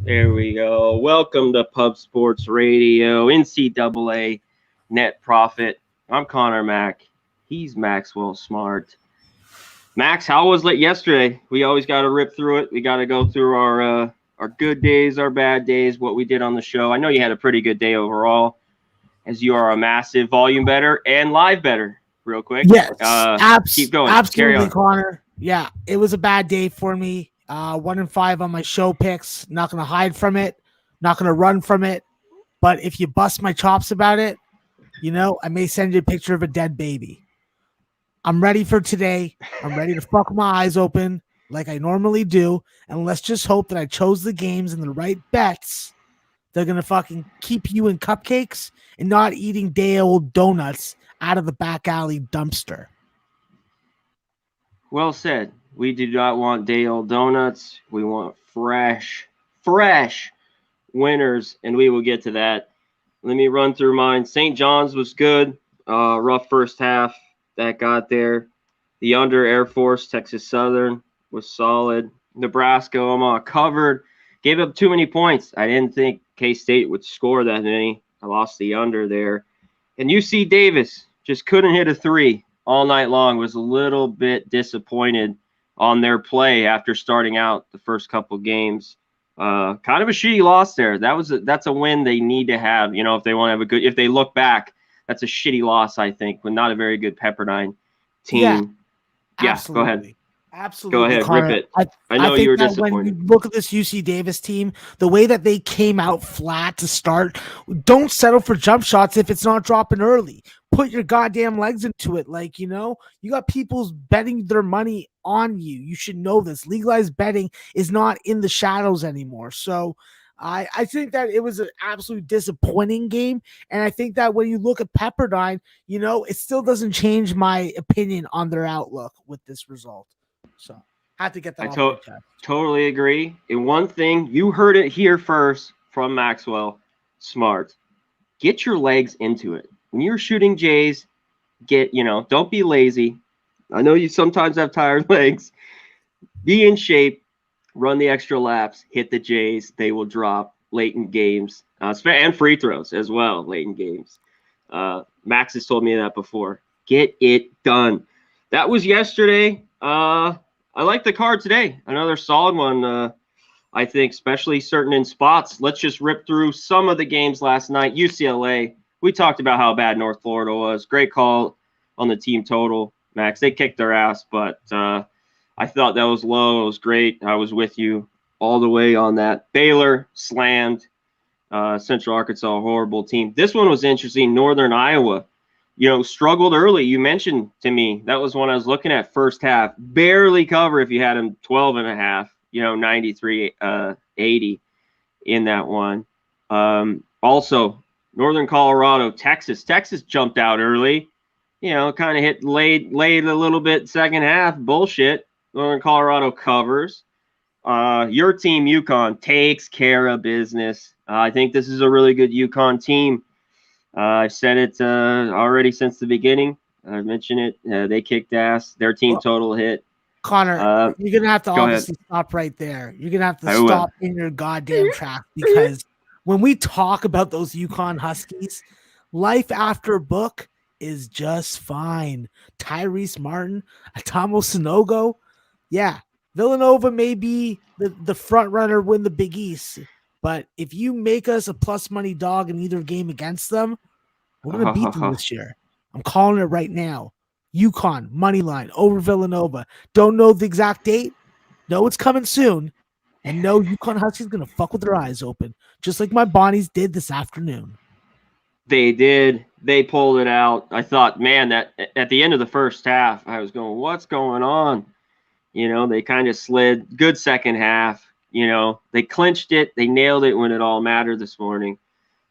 There we go. Welcome to Pub Sports Radio, NCAA Net Profit. I'm Connor Mack. He's Maxwell Smart. Max, how was it yesterday? We always got to rip through it. We got to go through our good days, our bad days, what we did on the show. I know you had a pretty good day overall, as you are a massive volume better and live better. Real quick, Yes, keep going. Carry absolutely, on. Connor. Yeah, it was a bad day for me. 1-5 on my show picks. Not gonna hide from it. Not gonna run from it. But if you bust my chops about it, I may send you a picture of a dead baby. I'm ready for today. I'm ready to fuck my eyes open like I normally do. And let's just hope that I chose the games and the right bets. They're gonna fucking keep you in cupcakes and not eating day old donuts out of the back alley dumpster. Well said. We do not want day old donuts. We want fresh winners, and we will get to that. Let me run through mine. St. John's was good. Rough first half that got there. The under Air Force, Texas Southern was solid. Nebraska, Omaha covered. Gave up too many points. I didn't think K-State would score that many. I lost the under there. And UC Davis just couldn't hit a three all night long. Was a little bit disappointed on their play after starting out the first couple games. Kind of a shitty loss there. That's a win they need to have. If they want to have a good. If they look back, that's a shitty loss. I think, but not a very good Pepperdine Yeah, team. Yeah, go ahead. absolutely. Go Absolutely, ahead, rip Connor. it. I, I I know you think were that when disappointed. you look at this UC Davis team, the way that they came out flat to start, don't settle for jump shots if it's not dropping early. Put your goddamn legs into it. You got people betting their money on you. You should know this. Legalized betting is not in the shadows anymore. So I think that it was an absolute disappointing game. And I think that when you look at Pepperdine, it still doesn't change my opinion on their outlook with this result. So I had to get that I off my chest. totally agree. And one thing, you heard it here first from Maxwell Smart. Get your legs into it. When you're shooting Jays, don't be lazy. I know you sometimes have tired legs. Be in shape, run the extra laps, hit the Jays. They will drop late in games, and free throws as well, late in games. Max has told me that before. Get it done. That was yesterday. I like the card today. Another solid one. I think, especially certain in spots. Let's just rip through some of the games last night. UCLA. We talked about how bad North Florida was. Great call on the team total, Max. They kicked their ass, but I thought that was low. It was great. I was with you all the way on that. Baylor slammed Central Arkansas, horrible team. This one was interesting. Northern Iowa, struggled early. You mentioned to me that was when I was looking at first half. Barely cover if you had them 12 and a half, 93 80 in that one. Also, Northern Colorado, Texas. Texas jumped out early, kind of hit laid a little bit second half. Bullshit. Northern Colorado covers. Your team, UConn, takes care of business. I think this is a really good UConn team. I've said it already since the beginning. I mentioned it. They kicked ass. Their team Well, total hit. Connor, you're gonna have to Go ahead. obviously stop right there. You're gonna have to I will. stop in your goddamn track because when we talk about those Yukon Huskies, life after book is just fine. Tyrese Martin, Atomo Sonogo, yeah, Villanova may be the front runner, win the Big East, but if you make us a plus money dog in either game against them, we're gonna beat them this year. I'm calling it right now. UConn money line over Villanova. Don't know the exact date. Know it's coming soon, and know UConn Huskies gonna fuck with their eyes open, just like my Bonnies did this afternoon. They did. They pulled it out. I thought, man, that at the end of the first half, I was going, what's going on? They kind of slid. Good second half. They clinched it. They nailed it when it all mattered this morning.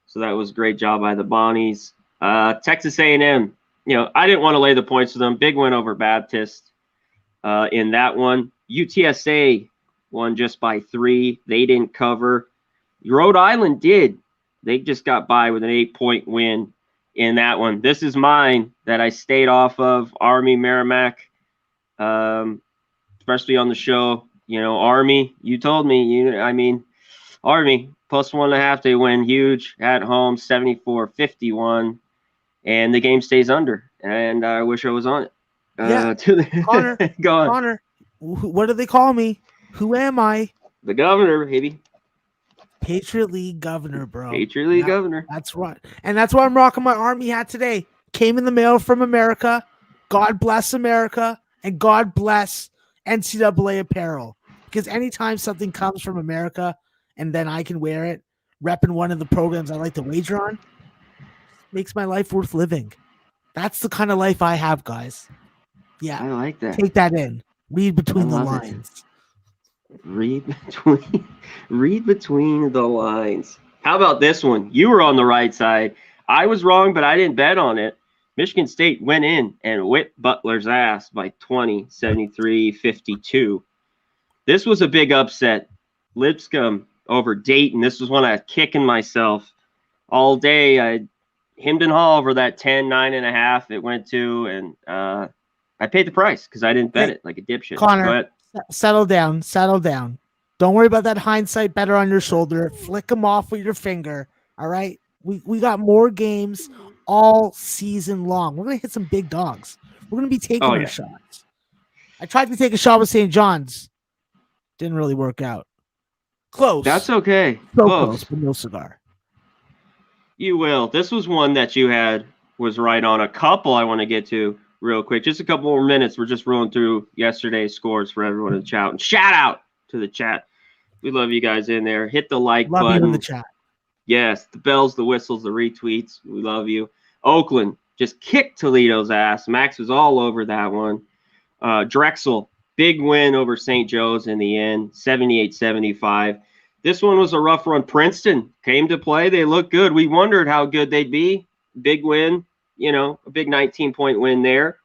So that was a great job by the Bonnies. Texas A&M, I didn't want to lay the points to them. Big win over Baptist in that one. UTSA won just by 3. They didn't cover. Rhode Island did. They just got by with an 8-point win in that one. This is mine that I stayed off of. Army Merrimack, especially on the show. Army, you told me. Army +1.5. They win huge at home, 74-51, and the game stays under. And I wish I was on it. Yeah, Connor, Go on. Connor, what do they call me? Who am I? The governor, baby. Patriot League governor, bro. Patriot League governor. That's right. And that's why I'm rocking my Army hat today. Came in the mail from America. God bless America. And God bless NCAA apparel. Because anytime something comes from America and then I can wear it, repping one of the programs I like to wager on, makes my life worth living. That's the kind of life I have, guys. Yeah. I like that. Take that in. Read between the lines. Read between the lines. How about this one? You were on the right side. I was wrong, but I didn't bet on it. Michigan State went in and whipped Butler's ass by 20, 73-52. This was a big upset. Lipscomb over Dayton. This was one I was kicking myself all day. I hemmed and hawed over that 10, 9.5 it went to, and I paid the price because I didn't bet it like a dipshit. Connor, settle down. Don't worry about that hindsight better on your shoulder. Flick them off with your finger. All right. We got more games all season long. We're gonna hit some big dogs. We're gonna be taking our shots. I tried to take a shot with St. John's. Didn't really work out. Close. That's okay. So close, but no cigar. You will. This was one that you had was right on. A couple I want to get to real quick. Just a couple more minutes. We're just rolling through yesterday's scores for everyone in the chat. And shout out to the chat. We love you guys in there. Hit the like button. Love you in the chat. Yes, the bells, the whistles, the retweets. We love you. Oakland just kicked Toledo's ass. Max was all over that one. Drexel, big win over St. Joe's in the end, 78-75. This one was a rough run. Princeton came to play. They looked good. We wondered how good they'd be. Big win, a big 19-point win there.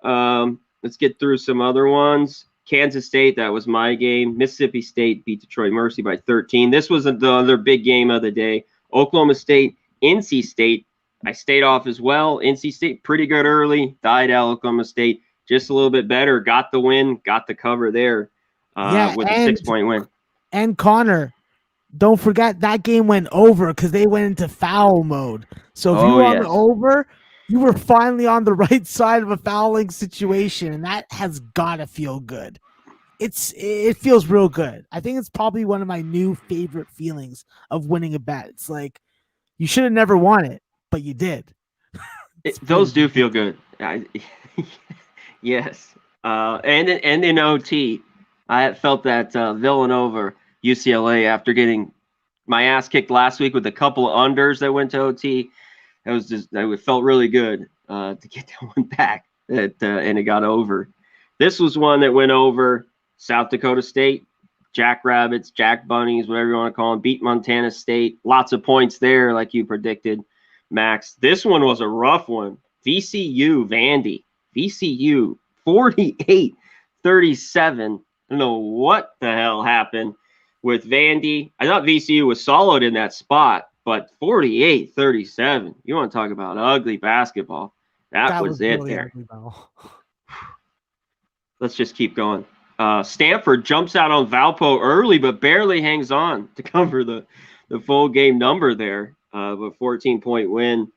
Let's get through some other ones. Kansas State, that was my game. Mississippi State beat Detroit Mercy by 13. This was the other big game of the day. Oklahoma State, NC State. I stayed off as well. NC State, pretty good early. Died out. Oklahoma State, just a little bit better. Got the win, got the cover there with a 6-point win. And Connor, don't forget that game went over because they went into foul mode. So if you were on the over, you were finally on the right side of a fouling situation, and that has got to feel good. It feels real good. I think it's probably one of my new favorite feelings of winning a bet. It's like you should have never won it, but you did. Those do feel good. Yes. And in OT, I felt that Villanova UCLA after getting my ass kicked last week with a couple of unders that went to OT. It felt really good to get that one back, and it got over. This was one that went over. South Dakota State, Jackrabbits, Jack Bunnies, whatever you want to call them, beat Montana State. Lots of points there, like you predicted, Max. This one was a rough one. VCU, Vandy. VCU, 48-37. I don't know what the hell happened with Vandy. I thought VCU was solid in that spot. But 48-37, you want to talk about ugly basketball. That was it really there. Let's just keep going. Stanford jumps out on Valpo early, but barely hangs on to cover the full game number there. A 14-point win.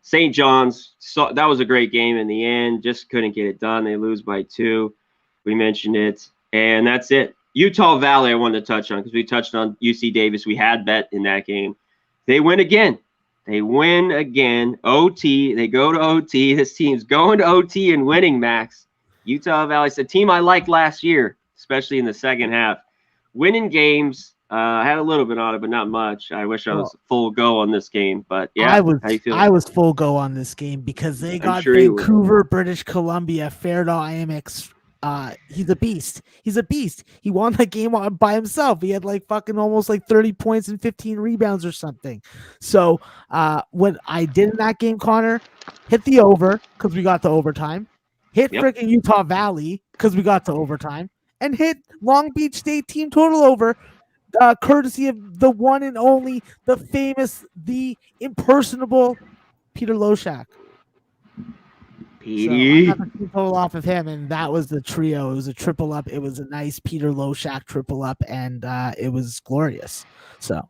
St. John's, that was a great game in the end. Just couldn't get it done. They lose by 2. We mentioned it. And that's it. Utah Valley I wanted to touch on because we touched on UC Davis. We had bet in that game. They win again. OT. They go to OT. This team's going to OT and winning, Max. Utah Valley's a team I liked last year, especially in the second half. Winning games. I had a little bit on it, but not much. I wish I was full go on this game. But, yeah, I was full go on this game because they got Vancouver, British Columbia, Fairdahl Amex. He's a beast. He won that game by himself. He had almost 30 points and 15 rebounds or something. So what I did in that game, Connor, hit the over because we got to overtime, hit freaking Utah Valley because we got to overtime, and hit Long Beach State team total over, courtesy of the one and only, the famous, the impersonable Peter Loshak. So I got Petey. the team total off of him, and that was the trio. It was a triple up. It was a nice Peter Loshak triple up, and it was glorious. So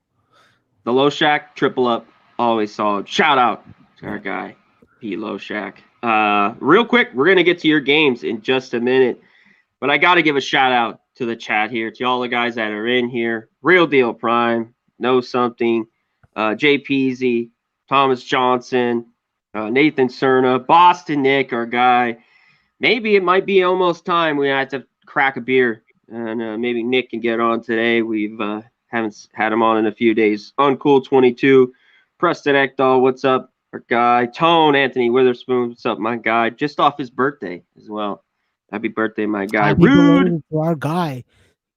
The Loshak triple up, always solid. Shout out to our guy, Pete Loshak. Real quick, we're gonna get to your games in just a minute, but I got to give a shout out to the chat here, to all the guys that are in here. Real Deal Prime, Know Something, JPZ, Thomas Johnson, Nathan Cerna, Boston Nick, our guy. Maybe it might be almost time we have to crack a beer, and maybe Nick can get on today. We've haven't had him on in a few days. Uncool 22, Preston Ekdahl, what's up, our guy? Tone Anthony Witherspoon, what's up, my guy? Just off his birthday as well. Happy birthday, my guy. happy Rude belated to our guy.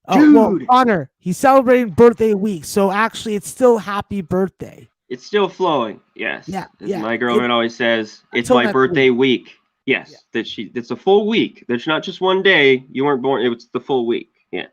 Oh dude. well, Conor, he's celebrating birthday week, so actually, it's still happy birthday. It's still flowing. Yes. Yeah, As yeah. my girlfriend always says, it's until my next birthday week. Yes. Yeah. It's a full week. There's not just one day. You weren't born. It was the full week. Yeah.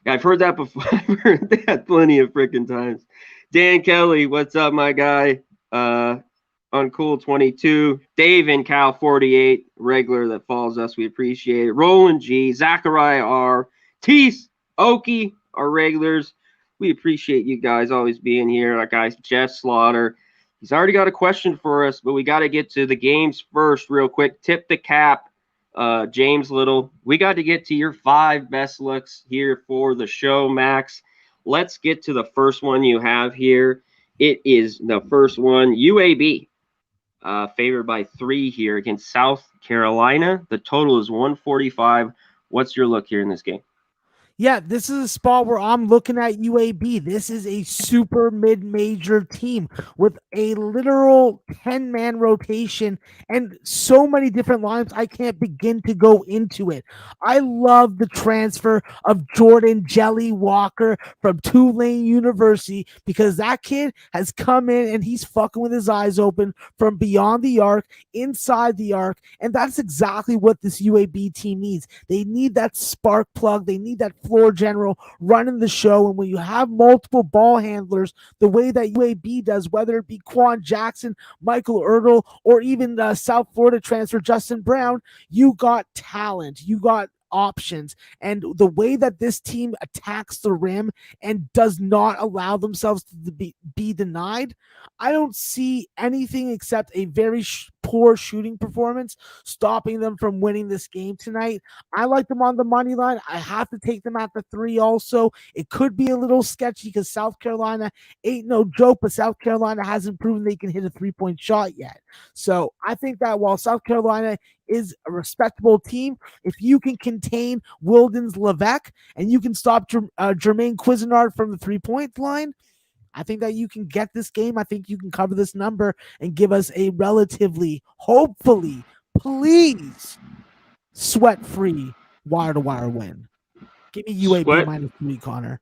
I've heard that before. I've heard that plenty of freaking times. Dan Kelly, what's up, my guy? Uncool 22. Dave and Cal 48, regular that follows us. We appreciate it. Roland G, Zachariah R, Tease, Okie, our regulars. We appreciate you guys always being here. Our guys, Jeff Slaughter. He's already got a question for us, but we got to get to the games first, real quick. Tip the cap, James Little. We got to get to your 5 best looks here for the show, Max. Let's get to the first one you have here. It is the first one, UAB. Favored by 3 here against South Carolina. The total is 145. What's your look here in this game? Yeah, this is a spot where I'm looking at UAB. This is a super mid-major team with a literal 10-man rotation and so many different lines. I can't begin to go into it. I love the transfer of Jordan Jelly Walker from Tulane University because that kid has come in and he's fucking with his eyes open from beyond the arc, inside the arc, and that's exactly what this UAB team needs. They need that spark plug. They need that floor general running the show. And when you have multiple ball handlers, the way that UAB does, whether it be Quan Jackson, Michael Ertl, or even South Florida transfer Justin Brown, you got talent, you got options. And the way that this team attacks the rim and does not allow themselves to be denied, I don't see anything except a very poor shooting performance stopping them from winning this game tonight. I like them on the money line. I have to take them at the 3 also. It could be a little sketchy because South Carolina ain't no joke, but South Carolina hasn't proven they can hit a 3-point shot yet. So I think that while South Carolina is a respectable team, if you can contain Wildens Levesque and you can stop Jermaine Cuisinart from the 3-point line, I think that you can get this game. I think you can cover this number and give us a relatively, hopefully, please, sweat-free wire-to-wire win. Give me UAB minus 3, Conor.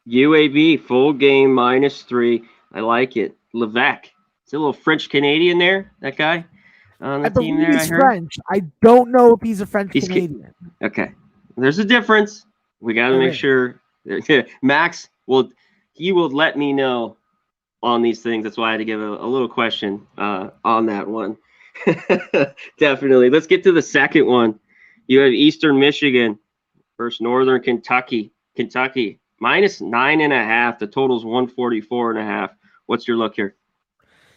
UAB, full game minus 3. I like it. Levesque. Is it a little French-Canadian there, that guy on the team there, he's French. I don't know if he's a French-Canadian. Okay. There's a difference. We got to make sure. Max he will let me know on these things. That's why I had to give a little question on that one. Definitely. Let's get to the second one. You have Eastern Michigan versus Northern Kentucky. Kentucky minus 9.5. The total's 144.5. What's your look here?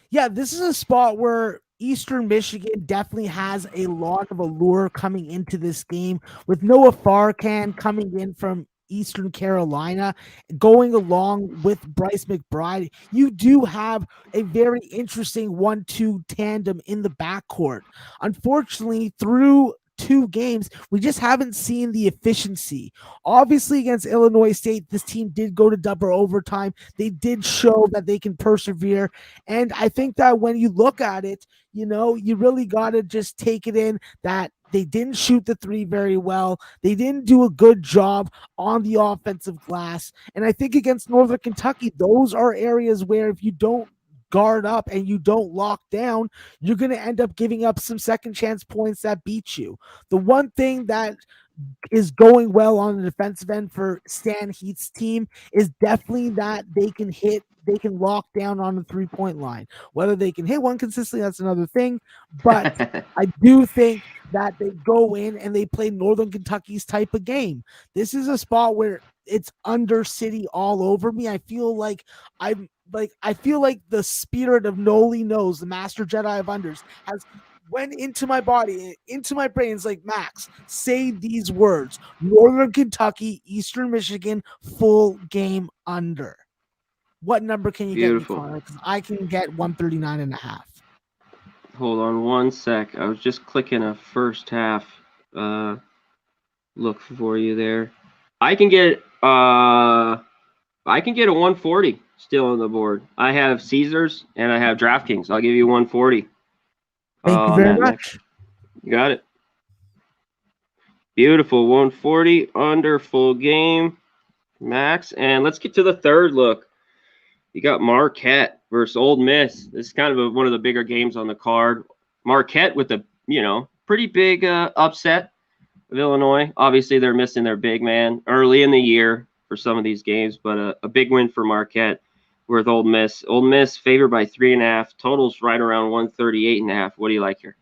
Yeah, this is a spot where Eastern Michigan definitely has a lot of allure coming into this game with Noah Farrakhan coming in from Eastern Carolina, going along with Bryce McBride. You do have a very interesting 1-2 tandem in the backcourt. Unfortunately, through 2 games, we just haven't seen the efficiency. Obviously, against Illinois State, this team did go to double overtime. They did show that they can persevere. And I think that when you look at it, you really got to just take it in that they didn't shoot the 3 very well. They didn't do a good job on the offensive glass. And I think against Northern Kentucky, those are areas where if you don't guard up and you don't lock down, you're going to end up giving up some second chance points that beat you. The one thing that is going well on the defensive end for Stan Heat's team is definitely that they can lock down on the 3-point line. Whether they can hit one consistently, that's another thing. But I do think that they go in and they play Northern Kentucky's type of game. This is a spot where it's under city all over me. I feel like the spirit of Noli knows, the master Jedi of unders, has went into my body, into my brain. It's like, Max, say these words: Northern Kentucky, Eastern Michigan, full game under. What number can you get me, Connor? Because I can get 139.5. Hold on one sec. I was just clicking a first half look for you there. I can get a 140 still on the board. I have Caesars and I have DraftKings. I'll give you 140. Thank you very much. You got it. Beautiful. 140 under full game, Max. And let's get to the third look. You got Marquette versus Ole Miss. This is kind of one of the bigger games on the card. Marquette with a pretty big upset of Illinois. Obviously, they're missing their big man early in the year for some of these games, but a big win for Marquette with Ole Miss. Ole Miss favored by 3.5. Totals right around 138.5. What do you like here?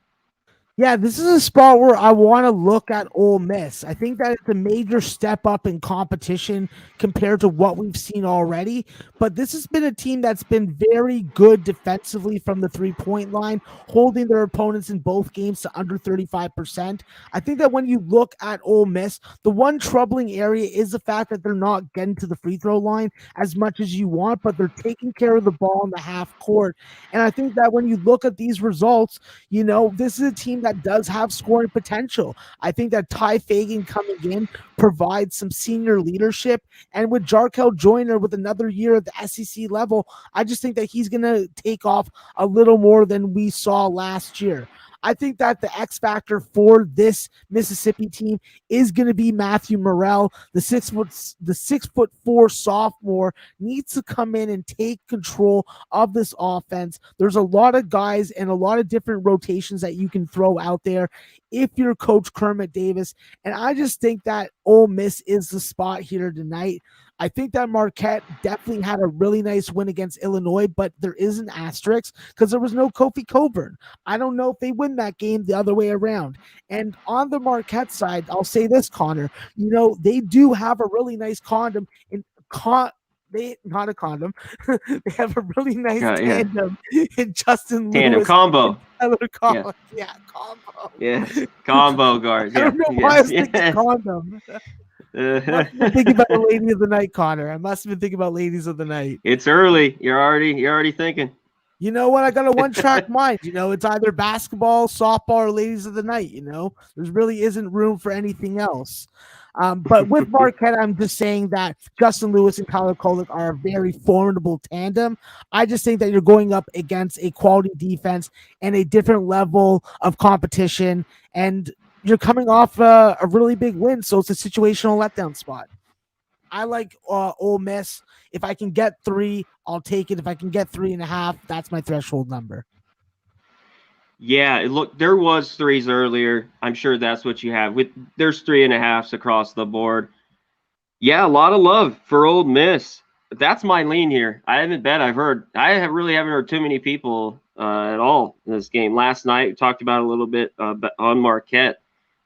Yeah, this is a spot where I want to look at Ole Miss. I think that it's a major step up in competition compared to what we've seen already. But this has been a team that's been very good defensively from the 3-point line, holding their opponents in both games to under 35%. I think that when you look at Ole Miss, the one troubling area is the fact that they're not getting to the free throw line as much as you want, but they're taking care of the ball in the half court. And I think that when you look at these results, this is a team that does have scoring potential. I think that Ty Fagan coming in provides some senior leadership, and with Jarkel Joyner with another year at the SEC level, I just think that he's going to take off a little more than we saw last year. I think that the X factor for this Mississippi team is going to be Matthew Morrell. The 6'4" sophomore needs to come in and take control of this offense. There's a lot of guys and a lot of different rotations that you can throw out there if you're Coach Kermit Davis. And I just think that Ole Miss is the spot here tonight. I think that Marquette definitely had a really nice win against Illinois, but there is an asterisk because there was no Kofi Coburn. I don't know if they win that game the other way around. And on the Marquette side, I'll say this, Connor, they do have a really nice condom in not a condom. They have a really nice tandem in Justin Lewis. Combo. Combo. Yes, combo guard. I don't know why I was thinking condom. I must have been thinking about the lady of the night, Connor. I must have been thinking about ladies of the night. It's early. You're already thinking. You know what? I got a one-track mind. It's either basketball, softball, or ladies of the night. There really isn't room for anything else. But with Marquette, I'm just saying that Justin Lewis and Tyler Kolek are a very formidable tandem. I just think that you're going up against a quality defense and a different level of competition, and you're coming off a really big win, so it's a situational letdown spot. I like Ole Miss. If I can get 3, I'll take it. If I can get 3.5, that's my threshold number. Yeah, look, there was 3s earlier. I'm sure that's what you have. There's 3.5s across the board. Yeah, a lot of love for Ole Miss. That's my lean here. I haven't bet. I really haven't heard too many people at all in this game. Last night, we talked about a little bit on Marquette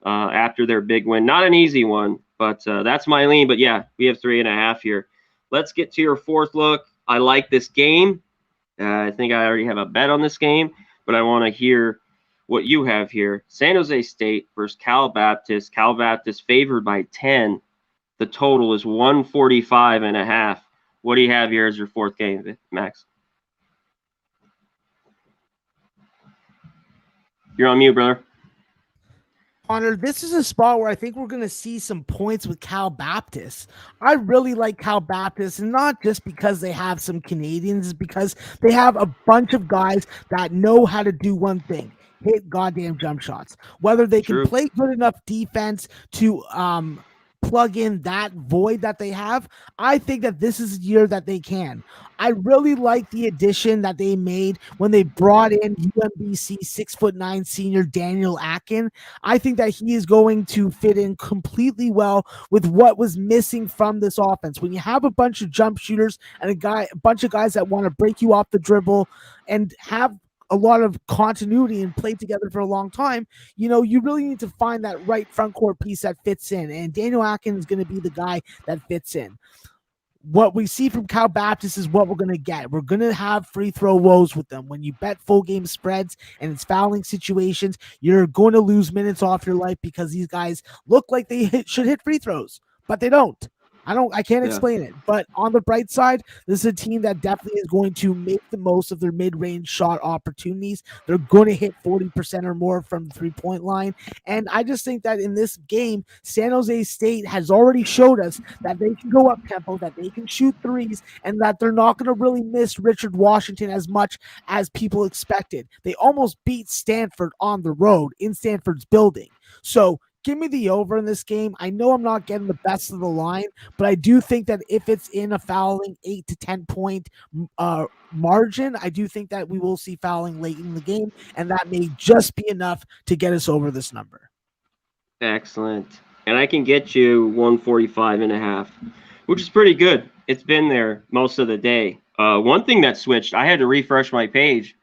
after their big win. Not an easy one, but that's my lean. But yeah, we have 3.5 here. Let's get to your fourth look. I like this game. I think I already have a bet on this game, but I want to hear what you have here. San Jose State versus Cal Baptist. Cal Baptist favored by 10. The total is 145.5. What do you have here as your fourth game, Max? You're on mute, brother. Connor, this is a spot where I think we're going to see some points with Cal Baptist. I really like Cal Baptist, and not just because they have some Canadians, because they have a bunch of guys that know how to do one thing: hit goddamn jump shots. Whether they can play good enough defense to plug in that void that they have, I think that this is the year that they can. I really like the addition that they made when they brought in UMBC 6'9" senior Daniel Akin. I think that he is going to fit in completely well with what was missing from this offense. When you have a bunch of jump shooters and a bunch of guys that want to break you off the dribble and have a lot of continuity and play together for a long time, you really need to find that right front court piece that fits in. And Daniel Akin is going to be the guy that fits in. What we see from Cal Baptist is what we're going to get. We're going to have free throw woes with them. When you bet full game spreads and it's fouling situations, you're going to lose minutes off your life because these guys look like they should hit free throws, but they don't. I can't explain it. But on the bright side, this is a team that definitely is going to make the most of their mid-range shot opportunities. They're going to hit 40% or more from the three-point line. And I just think that in this game, San Jose State has already showed us that they can go up tempo, that they can shoot threes, and that they're not going to really miss Richard Washington as much as people expected. They almost beat Stanford on the road in Stanford's building. So give me the over in this game. I know I'm not getting the best of the line, but I do think that if it's in a fouling 8 to 10 point margin, I do think that we will see fouling late in the game, and that may just be enough to get us over this number. Excellent. And I can get you 145.5, which is pretty good. It's been there most of the day. One thing that switched, I had to refresh my page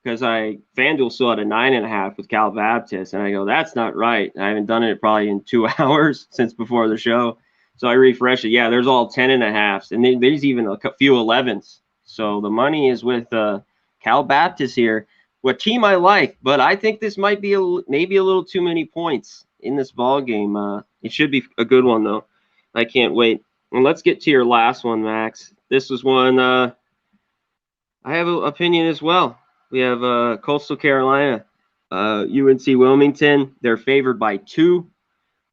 because FanDuel still had a 9.5 with Cal Baptist, and I go, that's not right. I haven't done it probably in 2 hours since before the show, so I refreshed it. Yeah, there's all 10.5s, and there's even a few 11s. So the money is with Cal Baptist here. What team I like, but I think this might be maybe a little too many points in this ball game. It should be a good one though. I can't wait. And let's get to your last one, Max. This was one I have an opinion as well. We have Coastal Carolina, UNC Wilmington. They're favored by 2.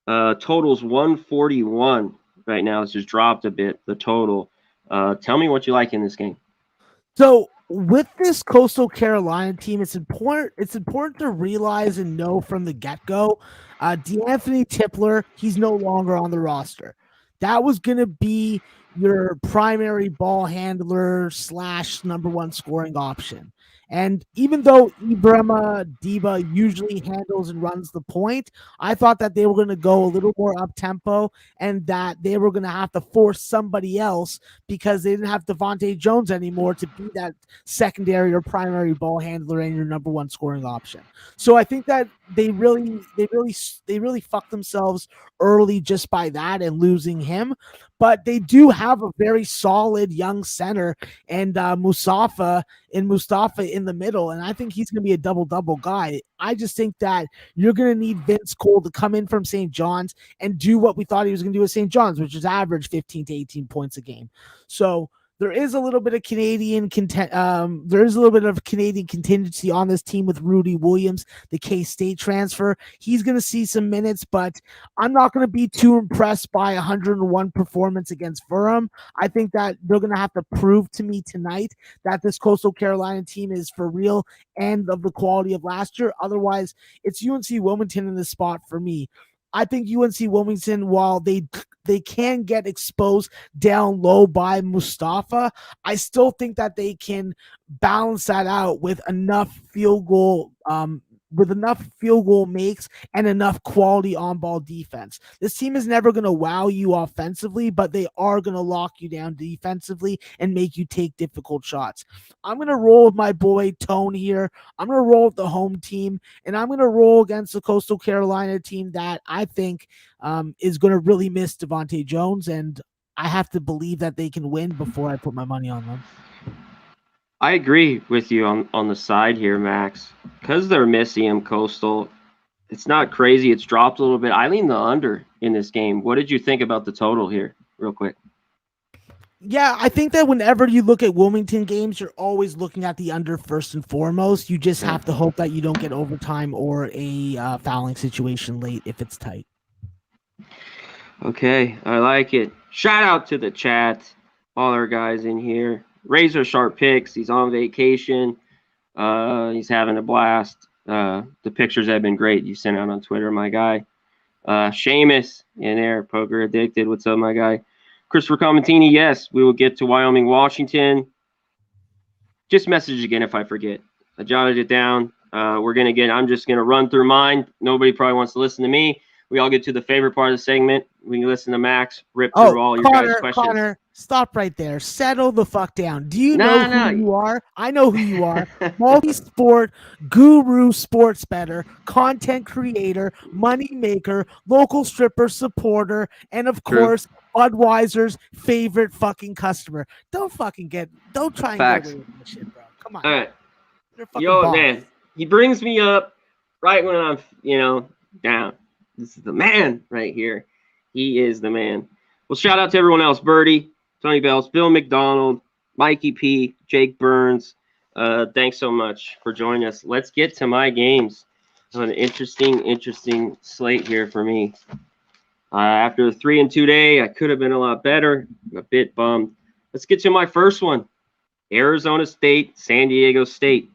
Total's 141 right now. It's just dropped a bit, the total. Tell me what you like in this game. So with this Coastal Carolina team, it's important to realize and know from the get-go, DeAnthony Tipler, he's no longer on the roster. That was going to be your primary ball handler / number one scoring option. And even though Ibrahima Diba usually handles and runs the point, I thought that they were going to go a little more up-tempo and that they were going to have to force somebody else because they didn't have Devontae Jones anymore to be that secondary or primary ball handler and your number one scoring option. So I think that they really fucked themselves early just by that and losing him. But they do have a very solid young center and Mustafa in the middle, and I think he's going to be a double-double guy. I just think that you're going to need Vince Cole to come in from St. John's and do what we thought he was going to do at St. John's, which is average 15 to 18 points a game. So there is a little bit of Canadian contingency on this team with Rudy Williams, the K-State transfer. He's going to see some minutes, but I'm not going to be too impressed by 101 performance against Durham. I think that they're going to have to prove to me tonight that this Coastal Carolina team is for real and of the quality of last year. Otherwise, it's UNC Wilmington in this spot for me. I think UNC Wilmington, while they can get exposed down low by Mustafa, I still think that they can balance that out with enough field goal makes and enough quality on-ball defense. This team is never going to wow you offensively, but they are going to lock you down defensively and make you take difficult shots. I'm going to roll with my boy Tone here. I'm going to roll with the home team, and I'm going to roll against the Coastal Carolina team that I think is going to really miss Devontae Jones, and I have to believe that they can win before I put my money on them. I agree with you on the side here, Max. Because they're missing him, Coastal, it's not crazy. It's dropped a little bit. I lean the under in this game. What did you think about the total here, real quick? Yeah, I think that whenever you look at Wilmington games, you're always looking at the under first and foremost. You just have to hope that you don't get overtime or a fouling situation late if it's tight. Okay, I like it. Shout out to the chat, all our guys in here. Razor sharp picks. He's on vacation. He's having a blast. The pictures have been great. You sent out on Twitter, my guy. Seamus in there, Poker Addicted. What's up, my guy? Christopher Comentini, yes, we will get to Wyoming, Washington. Just message again if I forget. I jotted it down. I'm just going to run through mine. Nobody probably wants to listen to me. We all get to the favorite part of the segment. We can listen to Max rip through all your guys' questions. Conor, stop right there. Settle the fuck down. Do you know who you are? I know who you are. Multi-sport, guru, sports bettor, content creator, money maker, local stripper supporter, and of course, Budweiser's favorite fucking customer. Don't try and get away with this shit, bro. Come on. All right. Yo, man, he brings me up right when I'm, down. This is the man right here. He is the man. Well, shout out to everyone else. Birdie, Tony Bells, Bill McDonald, Mikey P, Jake Burns. Thanks so much for joining us. Let's get to my games. An interesting slate here for me. After the 3-2 day, I could have been a lot better. I'm a bit bummed. Let's get to my first one. Arizona State, San Diego State.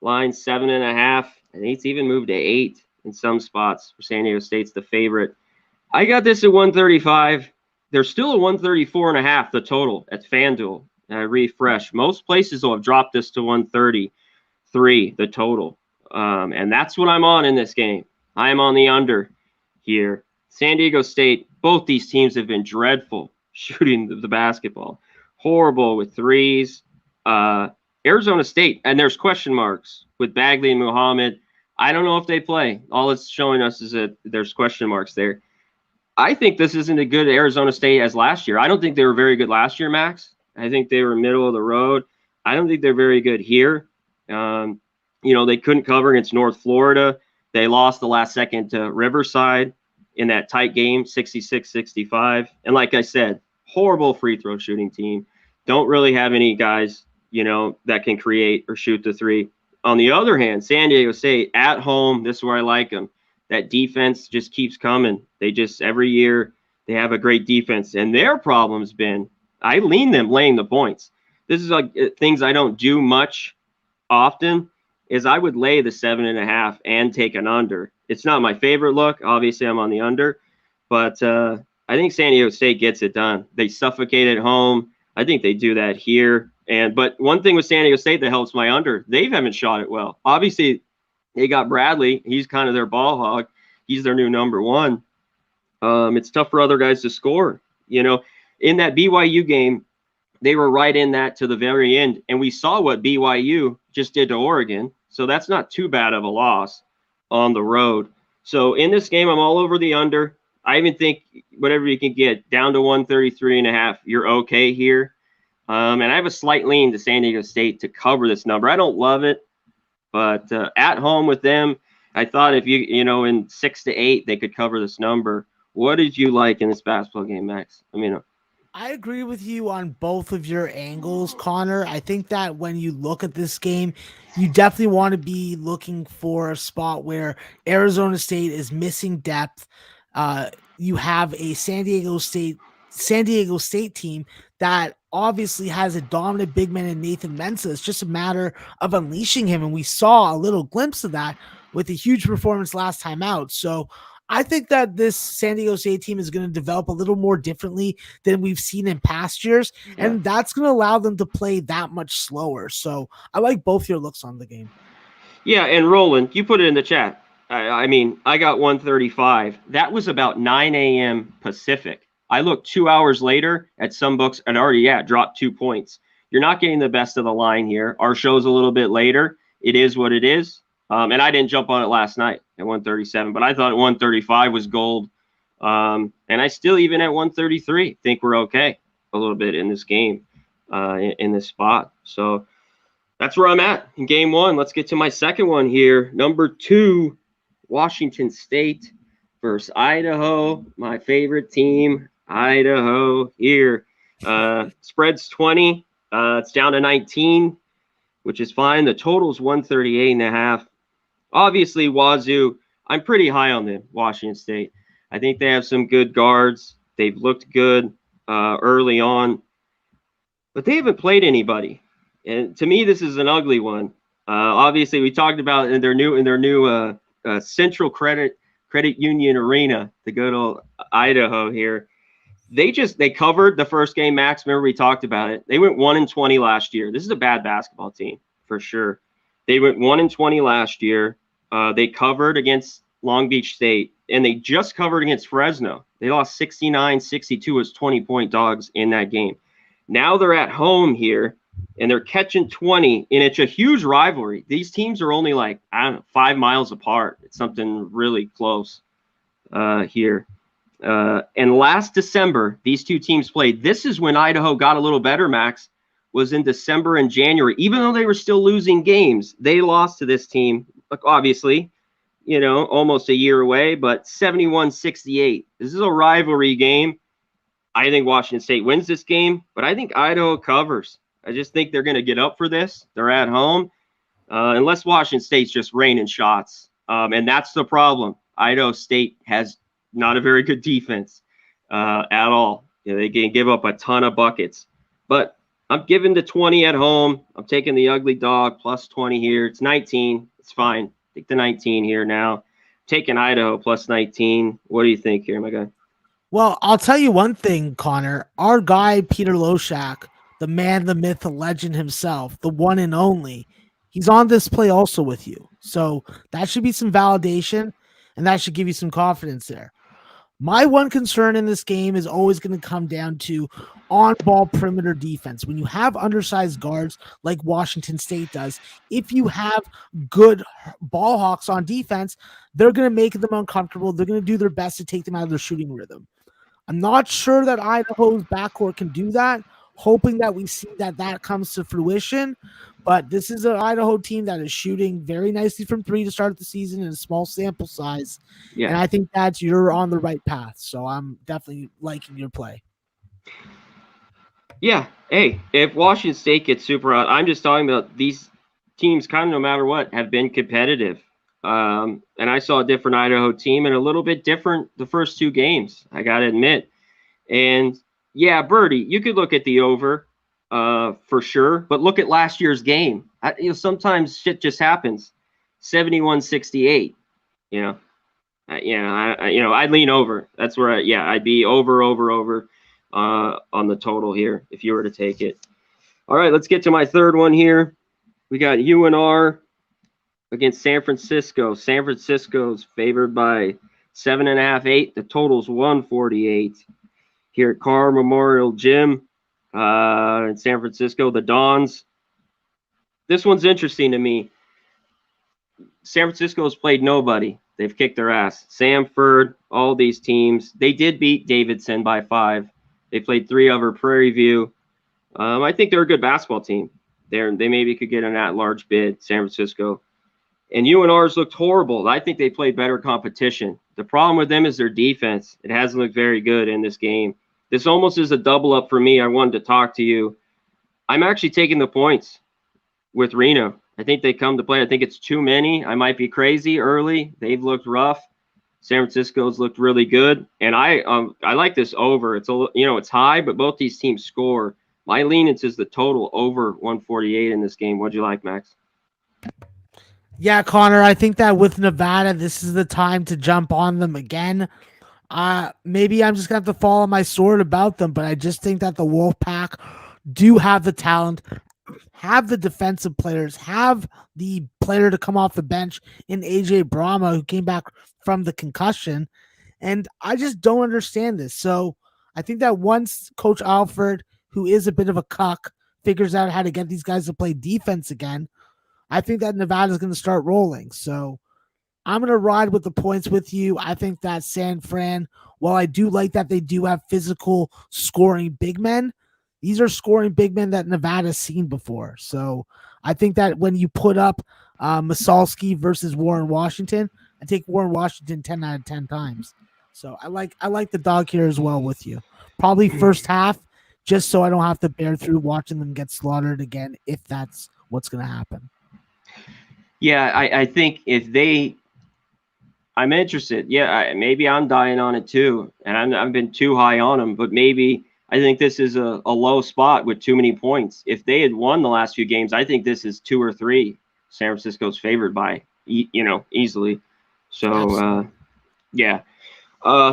Line 7.5. I think it's even moved to 8 in some spots. For San Diego State's the favorite. I got this at 135. There's still a 134.5 the total at FanDuel. And I refresh. Most places will have dropped this to 133 the total. And that's what I'm on in this game. I am on the under here. San Diego State, both these teams have been dreadful shooting the basketball. Horrible with threes. Arizona State, and there's question marks with Bagley and Muhammad. I don't know if they play. All it's showing us is that there's question marks there. I think this isn't as good Arizona State as last year. I don't think they were very good last year, Max. I think they were middle of the road. I don't think they're very good here. They couldn't cover against North Florida. They lost the last second to Riverside in that tight game, 66-65. And like I said, horrible free throw shooting team. Don't really have any guys that can create or shoot the three. On the other hand, San Diego State at home, this is where I like them. That defense just keeps coming. They just, every year, they have a great defense. And their problem's been, I lean them laying the points. This is like things I don't do much often, is I would lay the 7.5 and take an under. It's not my favorite look. Obviously, I'm on the under. But I think San Diego State gets it done. They suffocate at home. I think they do that here. But one thing with San Diego State that helps my under, they haven't shot it well. Obviously, they got Bradley. He's kind of their ball hog. He's their new number one. It's tough for other guys to score. In that BYU game, they were right in that to the very end. And we saw what BYU just did to Oregon. So that's not too bad of a loss on the road. So in this game, I'm all over the under. I even think whatever you can get down to 133.5, you're okay here. And I have a slight lean to San Diego State to cover this number. I don't love it, but at home with them, I thought if in 6 to 8, they could cover this number. What did you like in this basketball game, Max? I agree with you on both of your angles, Conor. I think that when you look at this game, you definitely want to be looking for a spot where Arizona State is missing depth. You have a San Diego State team that obviously has a dominant big man in Nathan Mensah. It's just a matter of unleashing him, and we saw a little glimpse of that with a huge performance last time out. So I think that this San Diego State team is going to develop a little more differently than we've seen in past years, and that's going to allow them to play that much slower. So I like both your looks on the game. Yeah, and Roland, you put it in the chat. I got 135. That was about 9 a.m. Pacific. I looked 2 hours later at some books and already, dropped 2 points. You're not getting the best of the line here. Our show's a little bit later. It is what it is. And I didn't jump on it last night at 137, but I thought 135 was gold. And I still, even at 133, think we're okay a little bit in this game, in this spot. So that's where I'm at in game one. Let's get to my second one here. Number 2, Washington State versus Idaho, my favorite team, Idaho here. Spread's 20. It's down to 19, which is fine. The total's 138.5. Obviously, Wazoo, I'm pretty high on them, Washington State. I think they have some good guards. They've looked good early on, but they haven't played anybody. And to me, this is an ugly one. Obviously, we talked about in their new Central Credit Credit Union Arena, the good old Idaho here. They covered the first game, Max. Remember we talked about it. They went 1-20 last year. This is a bad basketball team for sure. They went 1-20 last year. They covered against Long Beach State, and they just covered against Fresno. They lost 69-62 as 20-point dogs in that game. Now they're at home here, and they're catching 20, and it's a huge rivalry. These teams are only like, I don't know, 5 miles apart. It's something really close here. And last December, these two teams played. This is when Idaho got a little better, Max, was in December and January. Even though they were still losing games, they lost to this team, obviously, almost a year away, but 71-68. This is a rivalry game. I think Washington State wins this game, but I think Idaho covers. I just think they're going to get up for this. They're at home, unless Washington State's just raining shots. And that's the problem. Idaho State has not a very good defense at all. They can give up a ton of buckets. But I'm giving the 20 at home. I'm taking the ugly dog plus 20 here. It's 19. It's fine. Take the 19 here now. Taking Idaho plus 19. What do you think here, my guy? Well, I'll tell you one thing, Connor. Our guy, Peter Loshak, the man, the myth, the legend himself, the one and only, he's on this play also with you. So that should be some validation, and that should give you some confidence there. My one concern in this game is always going to come down to on-ball perimeter defense. When you have undersized guards like Washington State does, if you have good ball hawks on defense, they're going to make them uncomfortable. They're going to do their best to take them out of their shooting rhythm. I'm not sure that Idaho's backcourt can do that, hoping that we see that comes to fruition. But this is an Idaho team that is shooting very nicely from three to start the season in a small sample size. Yeah. And I think that you're on the right path. So I'm definitely liking your play. Yeah. Hey, if Washington State gets super out, I'm just talking about these teams kind of no matter what have been competitive. And I saw a different Idaho team and a little bit different the first two games, I got to admit. And yeah, Birdie, you could look at the over for sure, but look at last year's game. Sometimes shit just happens. 71-68. I'd lean over. That's where I'd be over on the total here if you were to take it. All right, let's get to my third one here. We got UNR against San Francisco. San Francisco's favored by 7.5, 8. The total's 148 here at Carr Memorial Gym in San Francisco. The Dons. This one's interesting to me. San Francisco's played nobody. They've kicked their ass. Samford, all these teams. They did beat Davidson by 5. They played 3 over Prairie View. I think they're a good basketball team. They maybe could get an at-large bid, San Francisco. And UNR's looked horrible. I think they played better competition. The problem with them is their defense. It hasn't looked very good in this game. This almost is a double up for me. I wanted to talk to you. I'm actually taking the points with Reno. I think they come to play. I think it's too many. I might be crazy early. They've looked rough. San Francisco's looked really good. And I like this over. It's high, but both these teams score. My leanance is the total over 148 in this game. What'd you like, Max? Yeah, Connor, I think that with Nevada, this is the time to jump on them again. Maybe I'm just going to have to fall on my sword about them, but I just think that the Wolfpack do have the talent, have the defensive players, have the player to come off the bench in AJ Brahma, who came back from the concussion. And I just don't understand this. So I think that once Coach Alford, who is a bit of a cuck, figures out how to get these guys to play defense again, I think that Nevada's going to start rolling. So I'm going to ride with the points with you. I think that San Fran, while I do like that they do have physical scoring big men, these are scoring big men that Nevada's seen before. So I think that when you put up Masalski versus Warren Washington, I take Warren Washington 10 out of 10 times. So I like the dog here as well with you. Probably first half, just so I don't have to bear through watching them get slaughtered again, if that's what's going to happen. Yeah, I think I'm interested. Yeah, maybe I'm dying on it too, and I've been too high on them. But maybe I think this is a low spot with too many points. If they had won the last few games, I think this is 2 or 3. San Francisco's favored by, easily. So Yeah.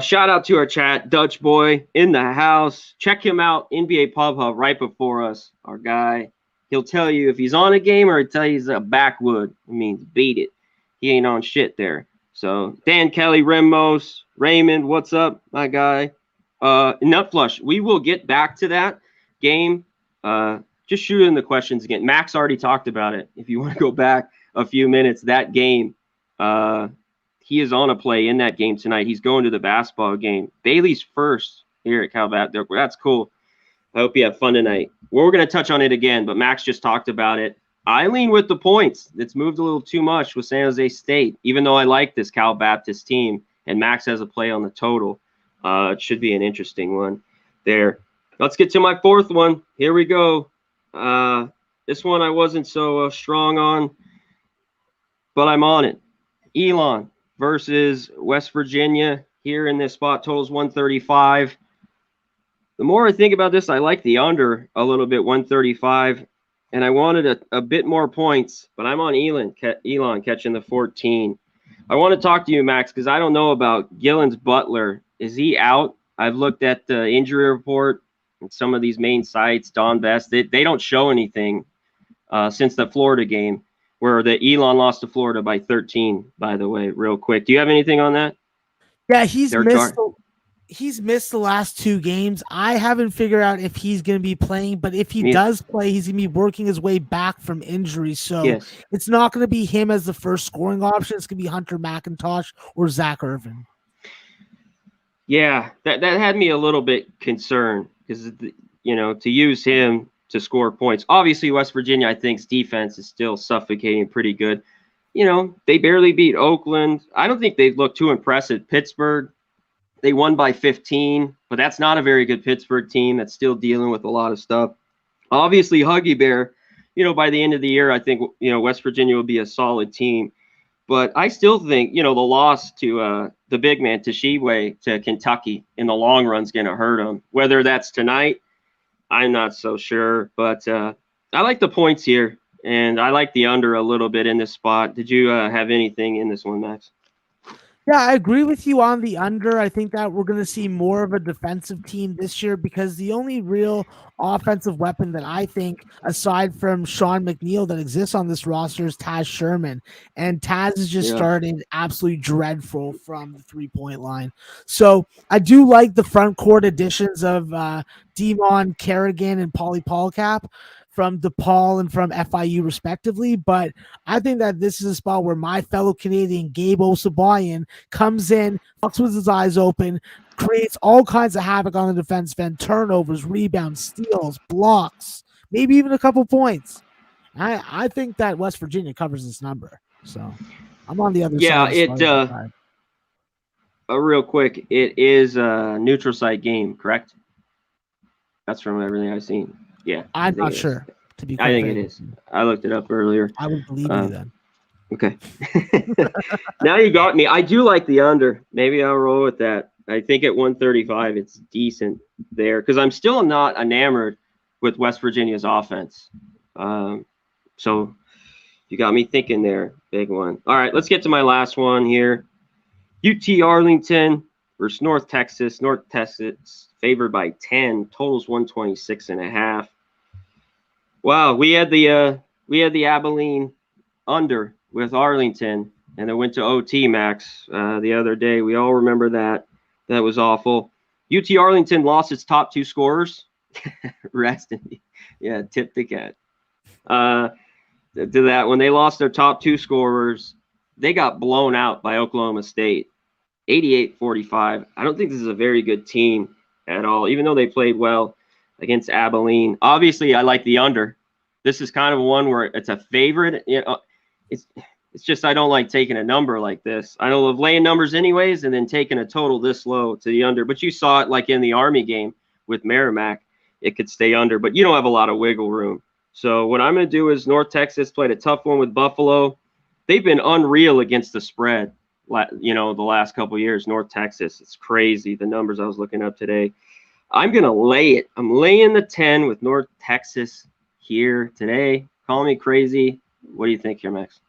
Shout out to our chat, Dutch Boy in the house. Check him out, NBA Pub Hub, right before us. Our guy, he'll tell you if he's on a game or he'll tell you he's a backwood. It means beat it. He ain't on shit there. So Dan Kelly, Remos, Raymond, what's up, my guy? Nut Flush. We will get back to that game. Just shoot in the questions again. Max already talked about it. If you want to go back a few minutes, that game. He is on a play in that game tonight. He's going to the basketball game. Bailey's first here at Calvat. That's cool. I hope you have fun tonight. We're going to touch on it again, but Max just talked about it. I lean with the points. It's moved a little too much with San Jose State, even though I like this Cal Baptist team, and Max has a play on the total. It should be an interesting one there. Let's get to my fourth one. Here we go. This one I wasn't so strong on, but I'm on it. Elon versus West Virginia here in this spot. Totals 135. The more I think about this, I like the under a little bit, 135. And I wanted a bit more points, but I'm on Elon catching the 14. I want to talk to you, Max, because I don't know about Gillen's Butler. Is he out? I've looked at the injury report and some of these main sites, Don Best. They don't show anything since the Florida game, where the Elon lost to Florida by 13, by the way, real quick. Do you have anything on that? Yeah, he's missed the last 2 games. I haven't figured out if he's going to be playing, but if he does play, he's going to be working his way back from injury. So It's not going to be him as the first scoring option. It's going to be Hunter McIntosh or Zach Irvin. Yeah, that had me a little bit concerned because, to use him to score points. Obviously, West Virginia, I think's defense is still suffocating pretty good. They barely beat Oakland. I don't think they look too impressive. Pittsburgh, they won by 15, but that's not a very good Pittsburgh team that's still dealing with a lot of stuff. Obviously, Huggy Bear, by the end of the year, I think, West Virginia will be a solid team. But I still think, the loss to the big man, Tshiebwe, to Kentucky in the long run is going to hurt them. Whether that's tonight, I'm not so sure. But I like the points here, and I like the under a little bit in this spot. Did you have anything in this one, Max? Yeah, I agree with you on the under. I think that we're going to see more of a defensive team this year because the only real offensive weapon that I think, aside from Sean McNeil, that exists on this roster is Taz Sherman. And Taz is just starting absolutely dreadful from the 3-point line. So I do like the front court additions of Demon Kerrigan and Pauly Polcap from DePaul and from FIU respectively, but I think that this is a spot where my fellow Canadian Gabe Osabayan comes in, fucks with his eyes open, creates all kinds of havoc on the defense end, turnovers, rebounds, steals, blocks, maybe even a couple points. I think that West Virginia covers this number, so I'm on the other side. Yeah, real quick, it is a neutral site game, correct? That's from everything I've seen. Yeah, I'm not sure. I think it is. I looked it up earlier. I would believe you then. Okay. Now you got me. I do like the under. Maybe I'll roll with that. I think at 135, it's decent there because I'm still not enamored with West Virginia's offense. So you got me thinking there. Big one. All right, let's get to my last one here. UT Arlington versus North Texas. North Texas favored by 10. Totals 126.5. Wow, we had the Abilene under with Arlington, and it went to OT, Max, the other day. We all remember that. That was awful. UT Arlington lost its top 2 scorers. Rest in tip the cat. To that, when they lost their top 2 scorers, they got blown out by Oklahoma State, 88-45. I don't think this is a very good team at all, even though they played well against Abilene. Obviously, I like the under. This is kind of one where it's a favorite. It's just I don't like taking a number like this. I don't love laying numbers anyways and then taking a total this low to the under. But you saw it like in the Army game with Merrimack. It could stay under, but you don't have a lot of wiggle room. So what I'm going to do is North Texas played a tough one with Buffalo. They've been unreal against the spread, the last couple of years. North Texas, it's crazy, the numbers I was looking up today. I'm going to lay it. I'm laying the 10 with North Texas here today. Call me crazy. What do you think here, Max?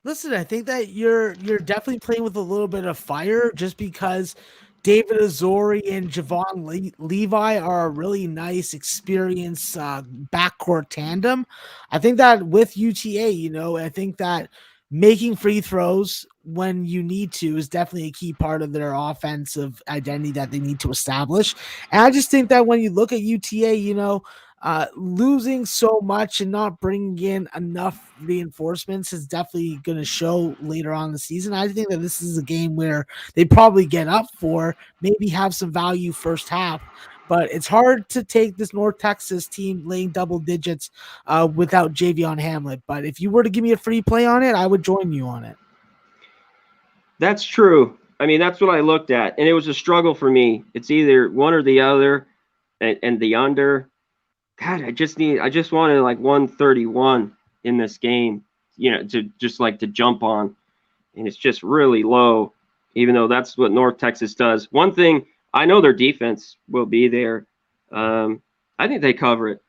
Listen, I think that you're definitely playing with a little bit of fire just because David Azori and Javon Levi are a really nice, experienced backcourt tandem. I think that with UTA, I think that making free throws when you need to is definitely a key part of their offensive identity that they need to establish. And I just think that when you look at UTA, losing so much and not bringing in enough reinforcements is definitely going to show later on in the season. I think that this is a game where they probably get up for, maybe have some value first half, but it's hard to take this North Texas team laying double digits without Javion Hamlet. But if you were to give me a free play on it, I would join you on it. That's true. I mean, that's what I looked at, and it was a struggle for me. It's either one or the other, and the under. God, I just wanted like 131 in this game, to jump on, and it's just really low, even though that's what North Texas does. One thing, I know their defense will be there. I think they cover it.